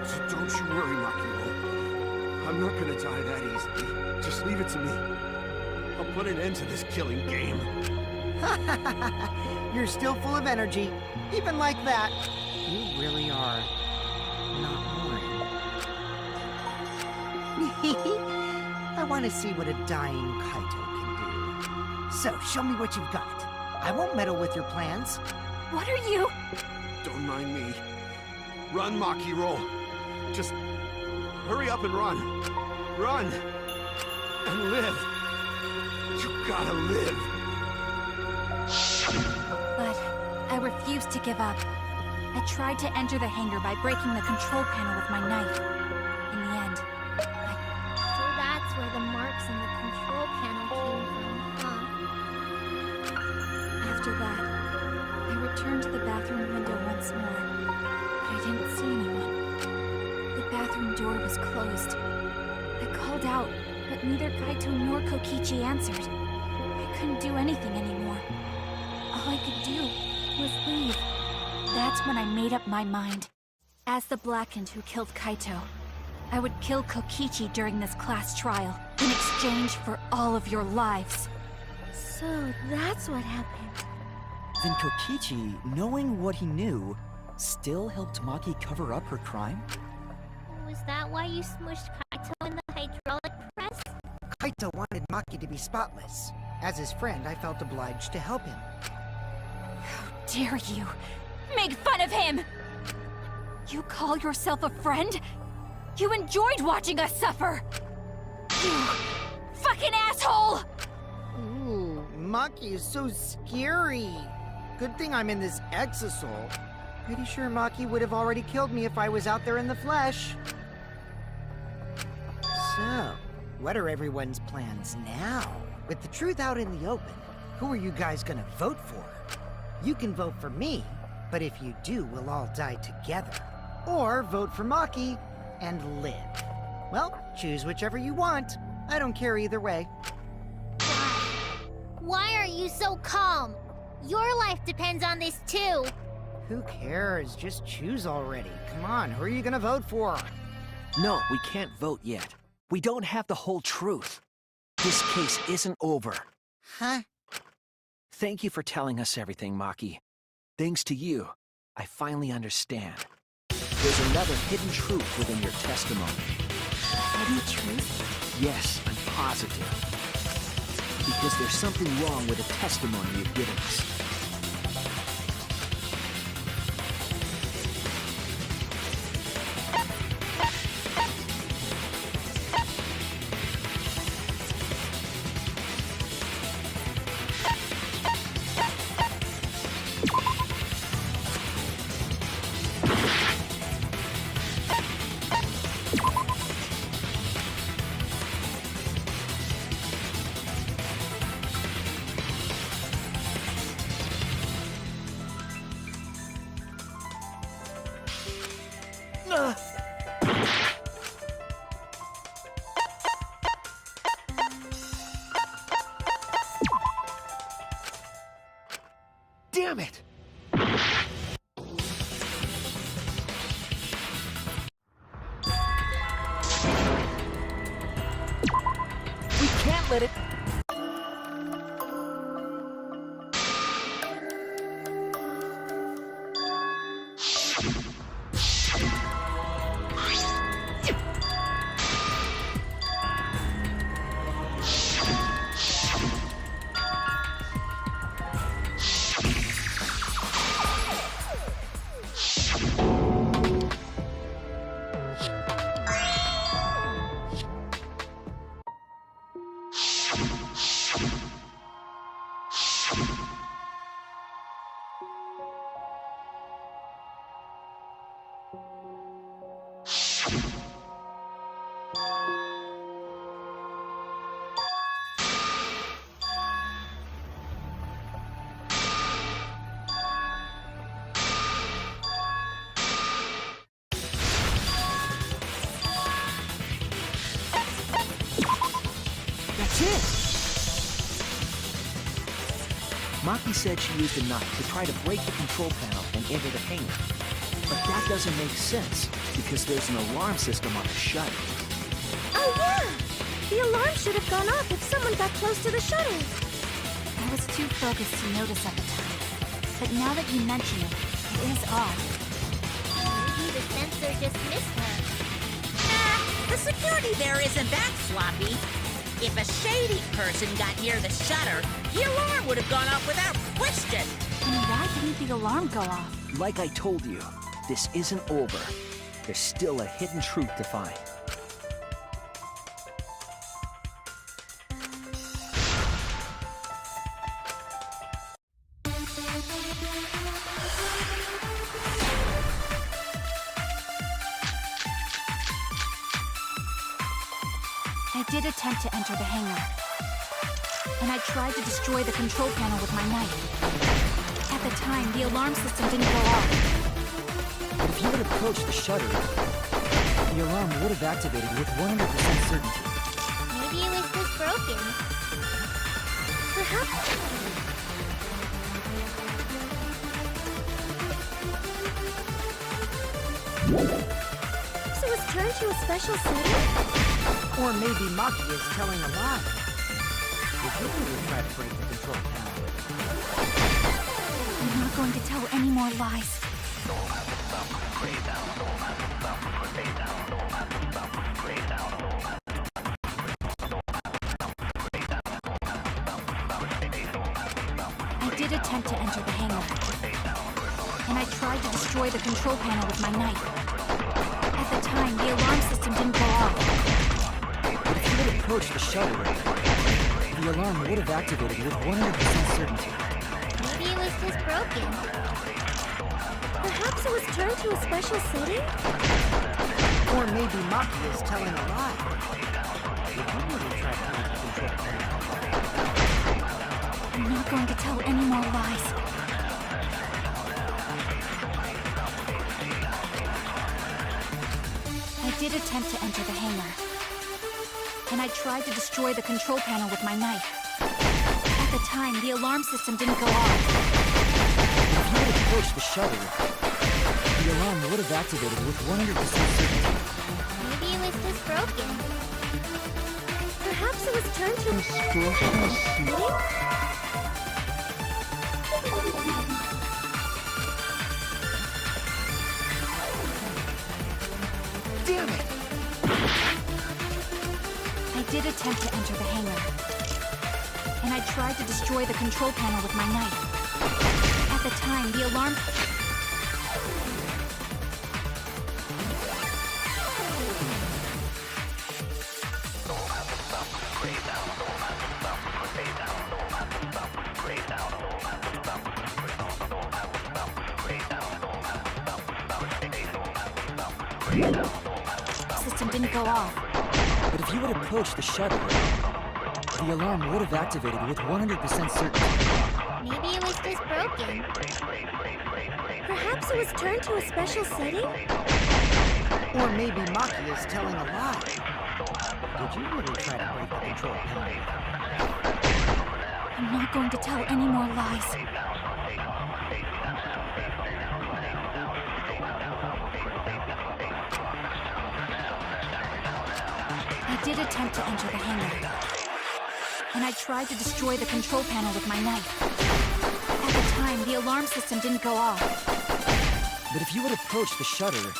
S7: So don't you worry, Makiro. I'm not gonna die that easily. Just leave it to me. I'll put an end to this killing game.
S8: You're still full of energy. Even like that. You really are not boring. I want to see what a dying Kaito can do. So, show me what you've got. I won't meddle with your plans.
S6: What are you...
S7: Don't mind me. Run, Makiro. Just hurry up and run. Run! And live. You gotta live.
S6: But I refused to give up. I tried to enter the hangar by breaking the control panel with my knife. In the end,
S1: So that's where the marks in the control panel came from, huh?
S6: after that, I returned to the bathroom window once more, but I didn't see anyone. The bathroom door was closed. I called out, but neither Kaito nor Kokichi answered. I couldn't do anything anymore. All I could do was leave. That's when I made up my mind. As the Blackened who killed Kaito, I would kill Kokichi during this class trial in exchange for all of your lives.
S1: So that's what happened.
S3: Then Kokichi, knowing what he knew, still helped Maki cover up her crime?
S1: Was that why you smushed Kaito in the hydraulic press?
S8: Kaito wanted Maki to be spotless. As his friend, I felt obliged to help him.
S6: How dare you! Make fun of him! You call yourself a friend? You enjoyed watching us suffer! You fucking asshole!
S8: Ooh, Maki is so scary. Good thing I'm in this exosol. Pretty sure Maki would have already killed me if I was out there in the flesh. So, what are everyone's plans now? With the truth out in the open, who are you guys gonna vote for? You can vote for me, but if you do, we'll all die together. Or vote for Maki and live. Well, choose whichever you want. I don't care either way.
S1: Why are you so calm? Your life depends on this too.
S8: Who cares? Just choose already. Come on, who are you gonna vote for?
S4: No, we can't vote yet. We don't have the whole truth. This case isn't over.
S8: Huh?
S4: Thank you for telling us everything, Maki. Thanks to you, I finally understand. There's another hidden truth within your testimony.
S6: Hidden truth?
S4: Yes, I'm positive. Because there's something wrong with the testimony you've given us. Damn it! We can't let it... That's it! Maki said she used a knife to try to break the control panel and enter the hangar. But that doesn't make sense, because there's an alarm system on the shutter.
S2: Oh, yeah! The alarm should have gone off if someone got close to the shutter.
S6: I was too focused to notice at the time. But now that you mention it, it is odd.
S1: Maybe the sensor just missed her.
S5: Nah, the security there isn't that sloppy. If a shady person got near the shutter, the alarm would have gone off without question.
S6: Then why didn't the alarm go off?
S4: Like I told you, this isn't over. There's still a hidden truth to find.
S6: I did attempt to enter the hangar. And I tried to destroy the control panel with my knife. At the time, the alarm system didn't go off.
S3: But if you had approached the shutter, the alarm would have activated with 100% certainty.
S1: Maybe it was just broken.
S2: Perhaps... So it was turned to a special setting?
S8: Or maybe Maki is telling a lie. Did you really try to break the control panel?
S6: I'm not going to tell any more lies. I did attempt to enter the hangar. And I tried to destroy the control panel with my knife. At the time, the alarm system didn't go off.
S3: But if you had approached the shutter, the alarm would have activated with 100% certainty.
S1: Maybe it was just broken.
S2: Perhaps it was turned to a special setting?
S8: Or maybe Maki is telling a lie. Did you really try to break the control panel?
S6: I'm not going to tell any more lies. I did attempt to enter the hangar. And I tried to destroy the control panel with my knife. At the time, the alarm system didn't go off.
S3: If you had approached the shutter, the alarm would have activated with 100% certainty.
S1: Maybe it was just broken.
S2: Perhaps it was turned to a special setting?
S4: Damn it!
S6: I did attempt to enter the hangar. And I tried to destroy the control panel with my knife. At the time, the alarm... system didn't go off.
S3: But if you had approached the shutter, the alarm would have activated with 100% certainty.
S1: Maybe it was just broken.
S2: Perhaps it was turned to a special setting?
S8: Or maybe Maki is telling a lie. Did you really try to break the control panel?
S6: I'm not going to tell any more lies. I did attempt to enter the hangar. And I tried to destroy the control panel with my knife. At the time, the alarm system didn't go off.
S3: But if you had approached the shutter,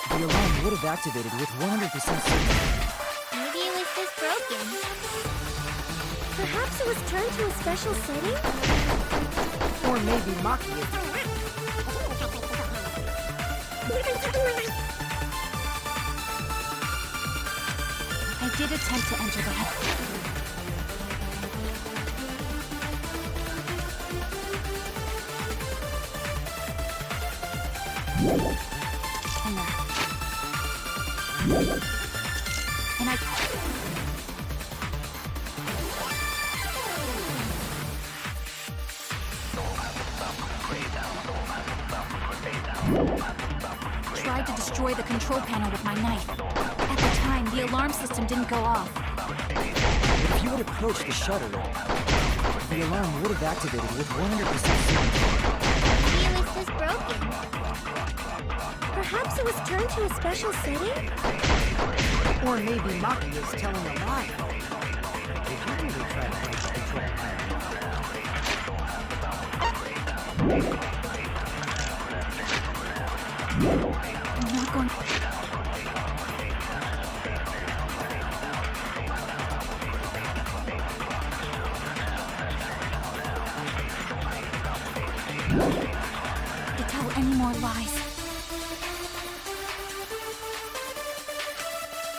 S3: the alarm would have activated with 100% certainty.
S1: Maybe it was just broken.
S2: Perhaps it was turned to a special setting?
S8: Or maybe Maki is...
S6: I did attempt to enter the hangar. And I... tried to destroy the control panel with my knife. At the time, the alarm system didn't go off.
S3: But if you had approached the shutter, the alarm would have activated with 100% certainty.
S1: Maybe it was just broken.
S2: Perhaps it was turned to a special setting?
S8: Or maybe Maki is telling a lie. Did you really try to break the control panel?
S6: I'm not going... to tell any more lies.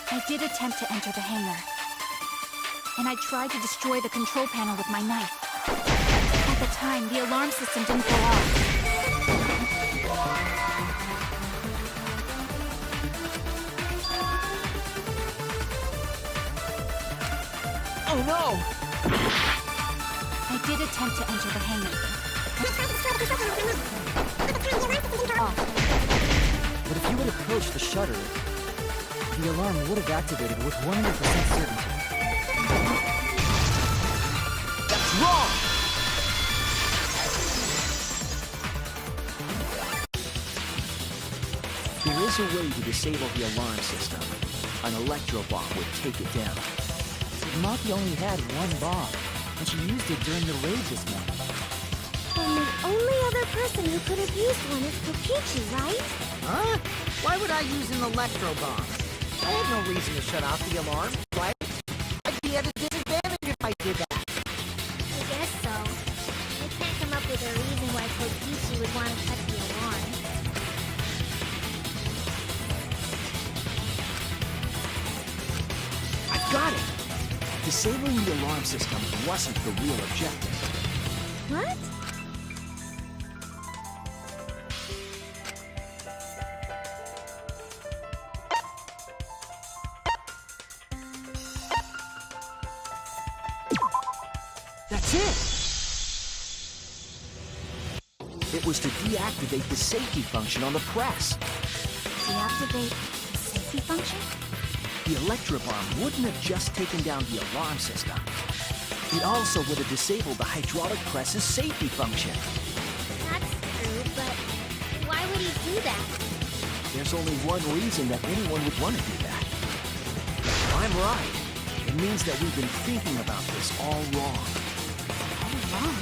S6: I did attempt to enter the hangar. And I tried to destroy the control panel with my knife. At the time, the alarm system didn't go off.
S4: Oh no!
S6: I did attempt to enter the hangar.
S3: But if you had approached the shutter, the alarm would have activated with 100% certainty.
S4: That's wrong! There is a way to disable the alarm system. An electro bomb would take it down.
S3: Maki only had one bomb, and she used it during the raid this morning.
S2: Then the only other person who could have used one is Kokichi, right?
S8: Huh? Why would I use an electro bomb? I had no reason to shut off the alarm, right? I'd be at a disadvantage if I did that.
S1: I guess so. I can't come up with a reason why Kokichi would want to cut the alarm.
S4: I've got it! Disabling the alarm system wasn't the real objective.
S2: What?
S4: That's it! It was to deactivate the safety function on the press.
S6: Deactivate the safety function?
S4: The electrobomb wouldn't have just taken down the alarm system. It also would have disabled the hydraulic press's safety function.
S1: That's true, but why would he do that?
S4: There's only one reason that anyone would want to do that. If I'm right, it means that we've been thinking about this all wrong.
S6: All wrong.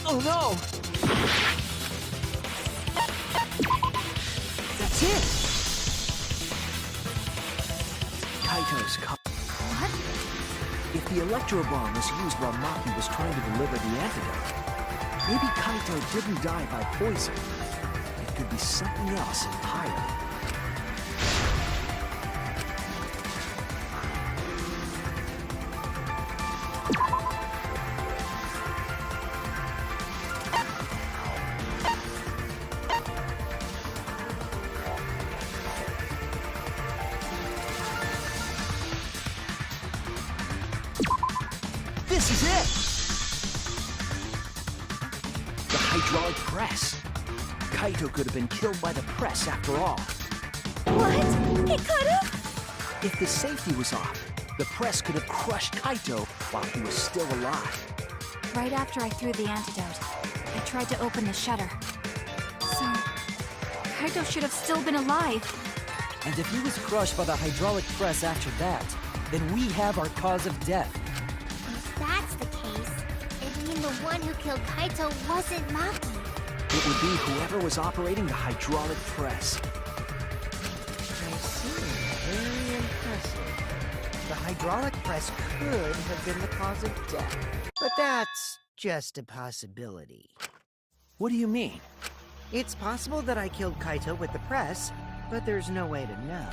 S4: Oh no! That's it! Kaito's cup.
S6: What?
S4: If the electrobomb was used while Maki was trying to deliver the antidote, maybe Kaito didn't die by poison. It could be something else entirely. This is it! The hydraulic press. Kaito could have been killed by the press after all.
S2: What? He could have?
S4: If the safety was off, the press could have crushed Kaito while he was still alive.
S6: Right after I threw the antidote, I tried to open the shutter. So, Kaito should have still been alive.
S3: And if he was crushed by the hydraulic press after that, then we have our cause of death.
S1: If that's the case, it'd mean the one who killed Kaito wasn't Maki.
S4: It would be whoever was operating the hydraulic press.
S8: I see. Very impressive. The hydraulic press could have been the cause of death. But that's just a possibility.
S4: What do you mean?
S8: It's possible that I killed Kaito with the press, but there's no way to know.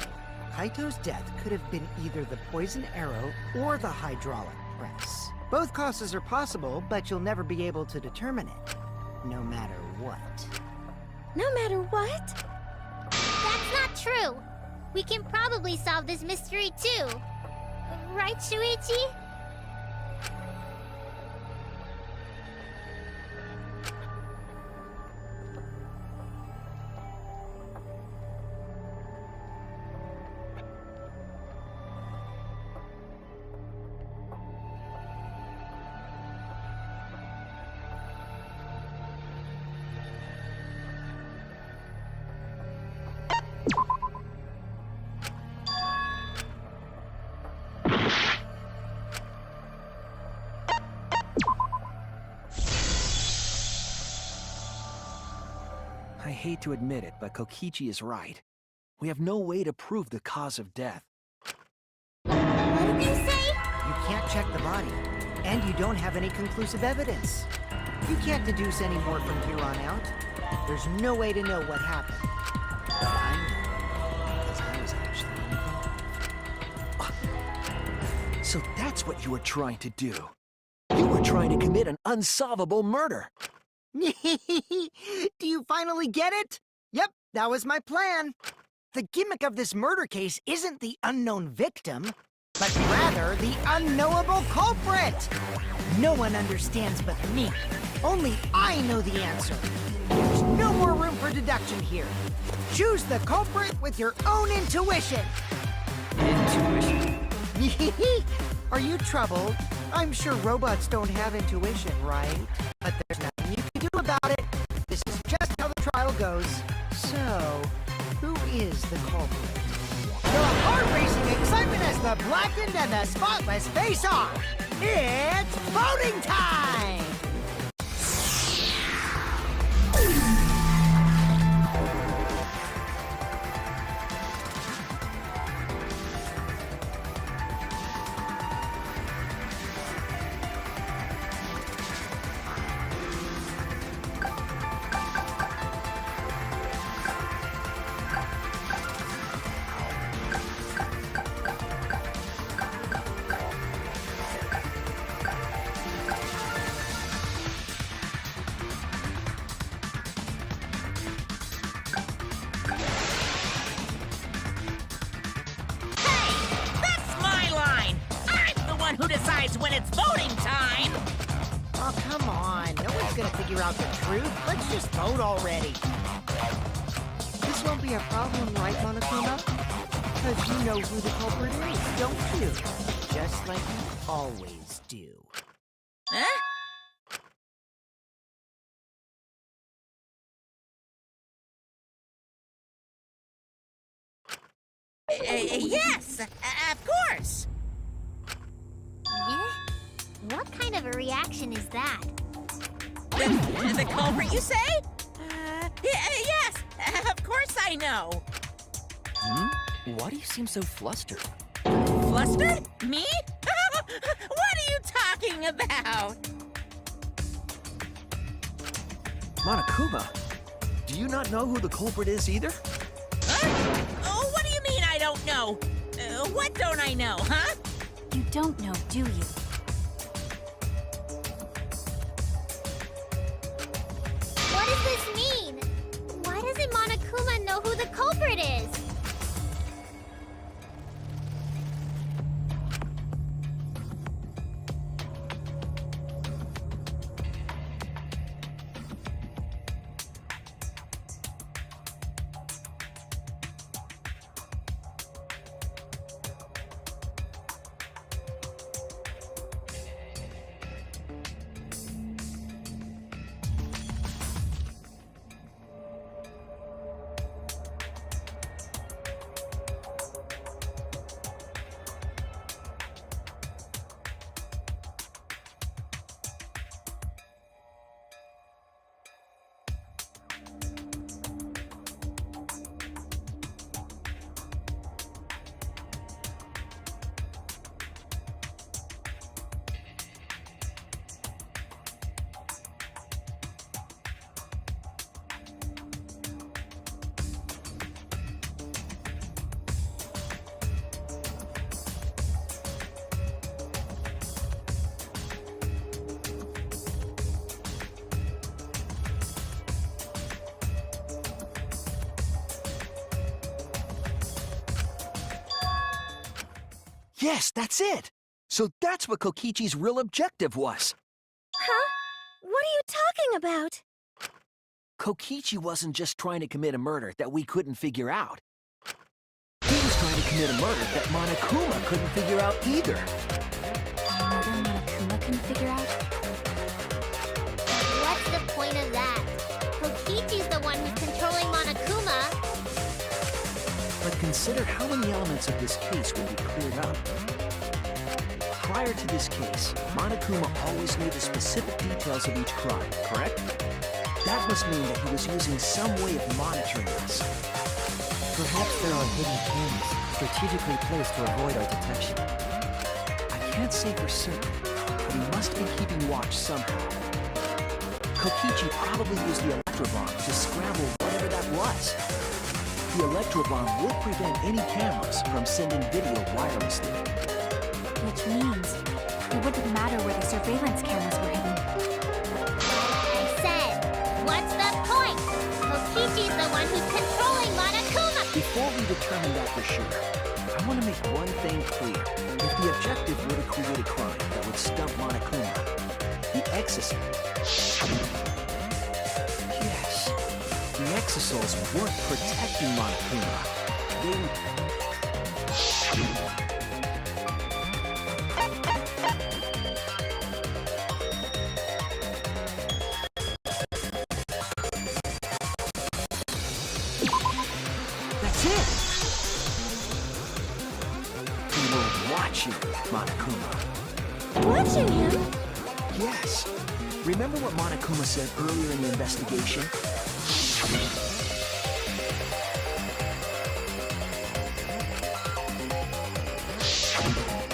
S8: Kaito's death could have been either the poison arrow or the hydraulic press. Both causes are possible, but you'll never be able to determine it, no matter what.
S2: No matter what?
S1: That's not true. We can probably solve this mystery too. Right, Shuichi?
S4: I hate to admit it, but Kokichi is right. We have no way to prove the cause of death.
S1: What did you say?
S8: You can't check the body, and you don't have any conclusive evidence. You can't deduce any more from here on out. There's no way to know what happened. But I know, because I was actually involved.
S4: So that's what you were trying to do. You were trying to commit an unsolvable murder.
S8: Do you finally get it? Yep, that was my plan. The gimmick of this murder case isn't the unknown victim, but rather the unknowable culprit. No one understands but me. Only I know the answer. There's no more room for deduction here. Choose the culprit with your own intuition.
S3: Intuition?
S8: Are you troubled? I'm sure robots don't have intuition, right? But there's nothing you can do about it. This is just how the trial goes. So, who is the culprit? The heart-racing excitement as the blackened and the spotless face off. It's voting time!
S5: Who decides when it's voting time?
S8: Oh, come on. No one's gonna figure out the truth. Let's just vote already. This won't be a problem, right, Monokuma? Because you know who the culprit is, don't you? Just like you always do.
S5: Huh? Yes, of course.
S1: Yeah? What kind of a reaction is that?
S5: The culprit, you say? Yes, of course I know.
S3: Why do you seem so flustered?
S5: Flustered? Me? What are you talking about?
S4: Monokuma, do you not know who the culprit is either?
S5: Huh? Oh, what do you mean I don't know? What don't I know, huh?
S6: You don't know, do you?
S1: What does this mean? Why doesn't Monokuma know who the culprit is?
S4: Yes, that's it! So that's what Kokichi's real objective was.
S2: Huh? What are you talking about?
S4: Kokichi wasn't just trying to commit a murder that we couldn't figure out. He was trying to commit a murder that Monokuma couldn't figure out either.
S6: A murder Monokuma couldn't figure out?
S1: What's the point of that? Kokichi's the one who's controlling Monokuma.
S4: But consider how many elements of this case will be cleared up. Prior to this case, Monokuma always knew the specific details of each crime, correct? That must mean that he was using some way of monitoring us.
S3: Perhaps there are hidden cameras strategically placed to avoid our detection.
S4: I can't say for certain, but he must be keeping watch somehow. Kokichi probably used the electrobomb to scramble whatever that was. The electrobomb would prevent any cameras from sending video wirelessly.
S6: Which means it wouldn't matter where the surveillance cameras were hidden.
S1: I said, what's the point? Kokichi's the one who's controlling Monokuma.
S4: Before we determine that for sure, I want to make one thing clear. If the objective were to create a crime that would stump Monokuma, the exisal... Yes, the exisals weren't protecting Monokuma. That's it! We were watching Monokuma.
S2: Watching him?
S4: Yes. Remember what Monokuma said earlier in the investigation?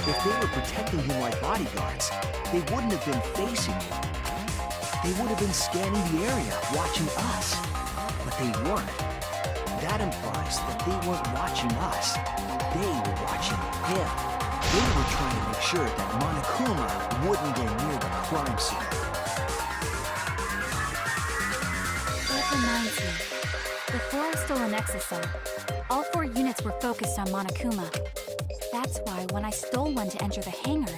S4: If they were protecting him like bodyguards, they wouldn't have been facing him. They would have been scanning the area, watching us. But they weren't. That implies that they weren't watching us. They were watching him. They were trying to make sure that Monokuma wouldn't get near the crime scene.
S6: That reminds me. Before I stole an exocell, all 4 units were focused on Monokuma. That's why when I stole one to enter the hangar,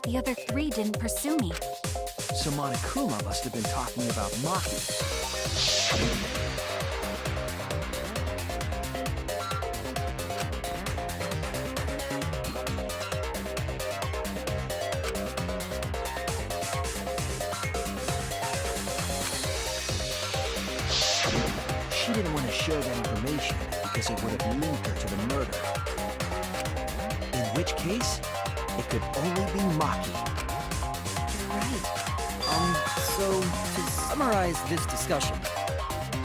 S6: the other 3 didn't pursue me.
S4: So Monokuma must have been talking about Maki. She didn't want to share that information because it would have linked her to the murder. In which case, it could only be Maki.
S6: Right.
S3: So to summarize this discussion,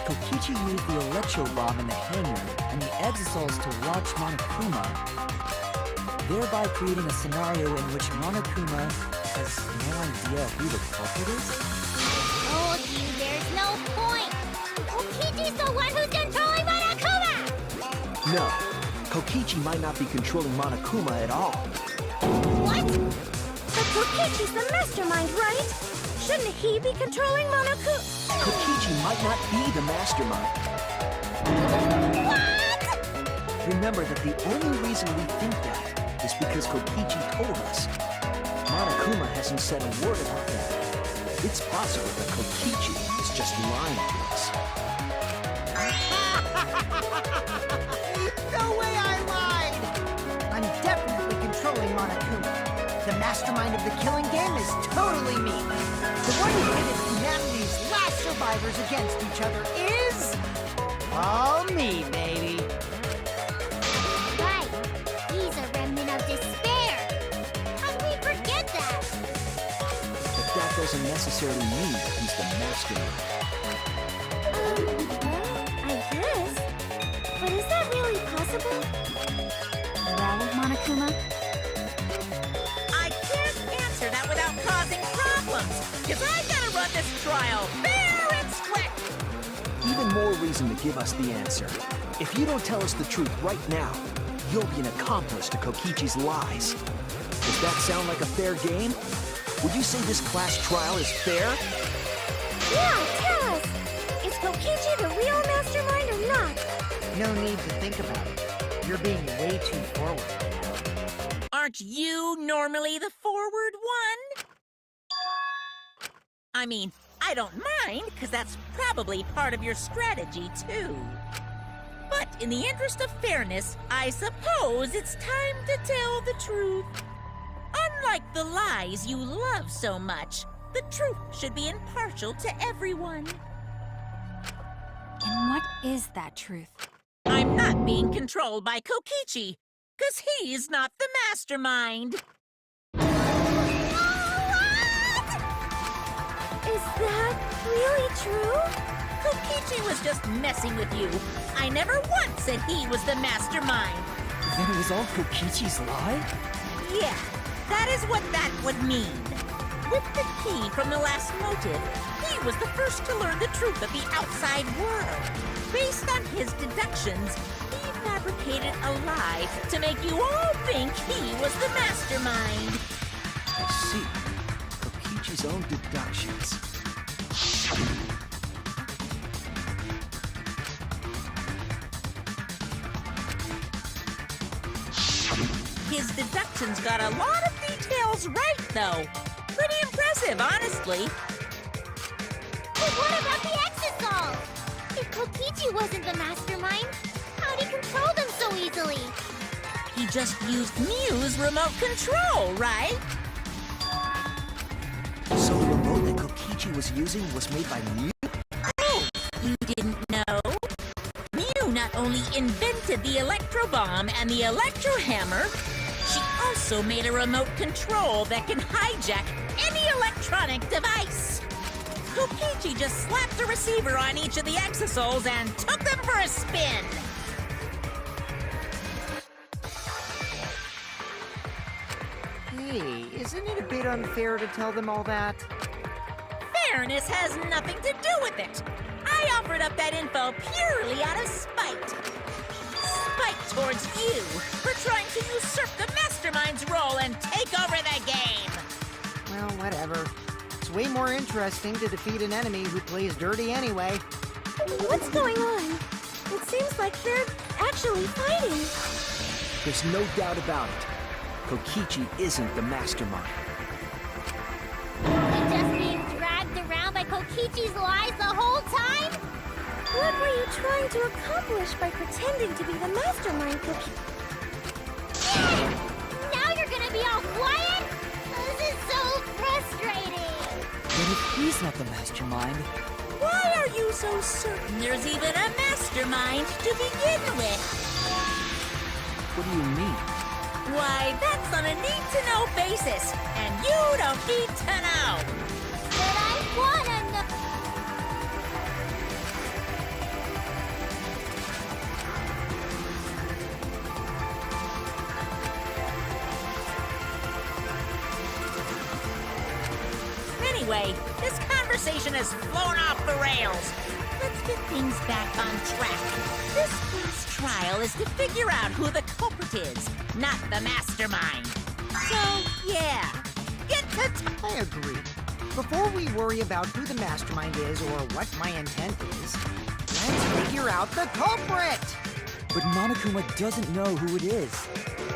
S3: Kokichi used the electro bomb in the hangar and the exisals to watch Monokuma, thereby creating a scenario in which Monokuma has no idea who the culprit is?
S1: Told you there's no point. Kokichi's the one who's controlling Monokuma.
S4: No, Kokichi might not be controlling Monokuma at all.
S1: What?
S2: But Kokichi's the mastermind, right? Shouldn't he be controlling Monokuma?
S4: Kokichi might not be the mastermind.
S1: What?
S4: Remember that the only reason we think that is because Kokichi told us. Monokuma hasn't said a word about that. It's possible that Kokichi is just lying to us.
S8: No way I lied! I'm definitely controlling Monokuma. The mastermind of the killing game is totally me. The one who pitted humanity's last survivors against each other is... all me, baby.
S1: Right. He's a remnant of despair. How do we forget that?
S4: But that doesn't necessarily mean that he's the mastermind.
S2: Well, I guess. But is that really possible?
S6: Well, Monokuma,
S5: I can't answer that without causing problems, because I've got to run this trial fair and square.
S4: Even more reason to give us the answer. If you don't tell us the truth right now, you'll be an accomplice to Kokichi's lies. Does that sound like a fair game? Would you say this class trial is fair?
S2: Yeah, tell us! Is Kokichi the real mastermind or not?
S8: No need to think about it. You're being way too forward.
S5: Aren't you normally the forward one? I mean, I don't mind, because that's probably part of your strategy, too. But in the interest of fairness, I suppose it's time to tell the truth. Unlike the lies you love so much, the truth should be impartial to everyone.
S6: And what is that truth?
S5: I'm not being controlled by Kokichi, because he's not the mastermind.
S2: Is that really true?
S5: Kokichi was just messing with you. I never once said he was the mastermind.
S3: Then it was all Kokichi's lie?
S5: Yeah, that is what that would mean. With the key from the last motive, he was the first to learn the truth of the outside world. Based on his deductions, he fabricated a lie to make you all think he was the mastermind.
S4: I see. Kokichi's own deductions.
S5: His deductions got a lot of details right, though. Pretty impressive, honestly.
S1: But what about the Exisol? If Kokichi wasn't the mastermind, how'd he control them so easily?
S5: He just used Mew's remote control, right?
S4: So the remote that Kokichi was using was made by Mew?
S5: Oh, you didn't know? Mew not only invented the electro bomb and the electro hammer, she also made a remote control that can hijack any electronic device. Kokichi just slapped a receiver on each of the Exosols and took them for a spin.
S8: Hey, isn't it a bit unfair to tell them all that?
S5: Fairness has nothing to do with it. I offered up that info purely out of spite. Spite towards you for trying to usurp the mastermind's role and take over the game.
S8: Well, whatever. It's way more interesting to defeat an enemy who plays dirty anyway.
S2: What's going on? It seems like they're actually fighting.
S4: There's no doubt about it. Kokichi isn't the mastermind.
S1: You just being dragged around by Kokichi's lies the whole time?
S2: What were you trying to accomplish by pretending to be the mastermind, Kokichi?
S1: Now you're gonna be all quiet? This is so frustrating.
S3: Then if he's not the mastermind,
S5: Why are you so certain there's even a mastermind to begin with?
S4: What do you mean?
S5: Why, that's on a need-to-know basis, and you don't need to know.
S1: But I wanna know.
S5: Anyway, this conversation has flown off the rails. Let's get things back on track. This first trial is to figure out who the culprit is, not the mastermind. So, yeah, get to
S8: I agree. Before we worry about who the mastermind is or what my intent is, let's figure out the culprit!
S3: but Monokuma doesn't know who it is.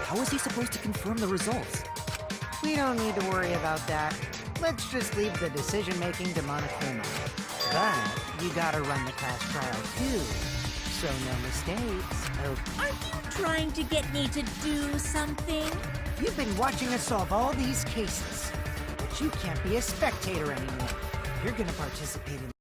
S3: How is he supposed to confirm the results?
S8: We don't need to worry about that. Let's just leave the decision-making to Monokuma. But you gotta run the class trial too, so no mistakes. Oh,
S5: Are you trying to get me to do something?
S8: you've been watching us solve all these cases, but you can't be a spectator anymore. You're gonna participate in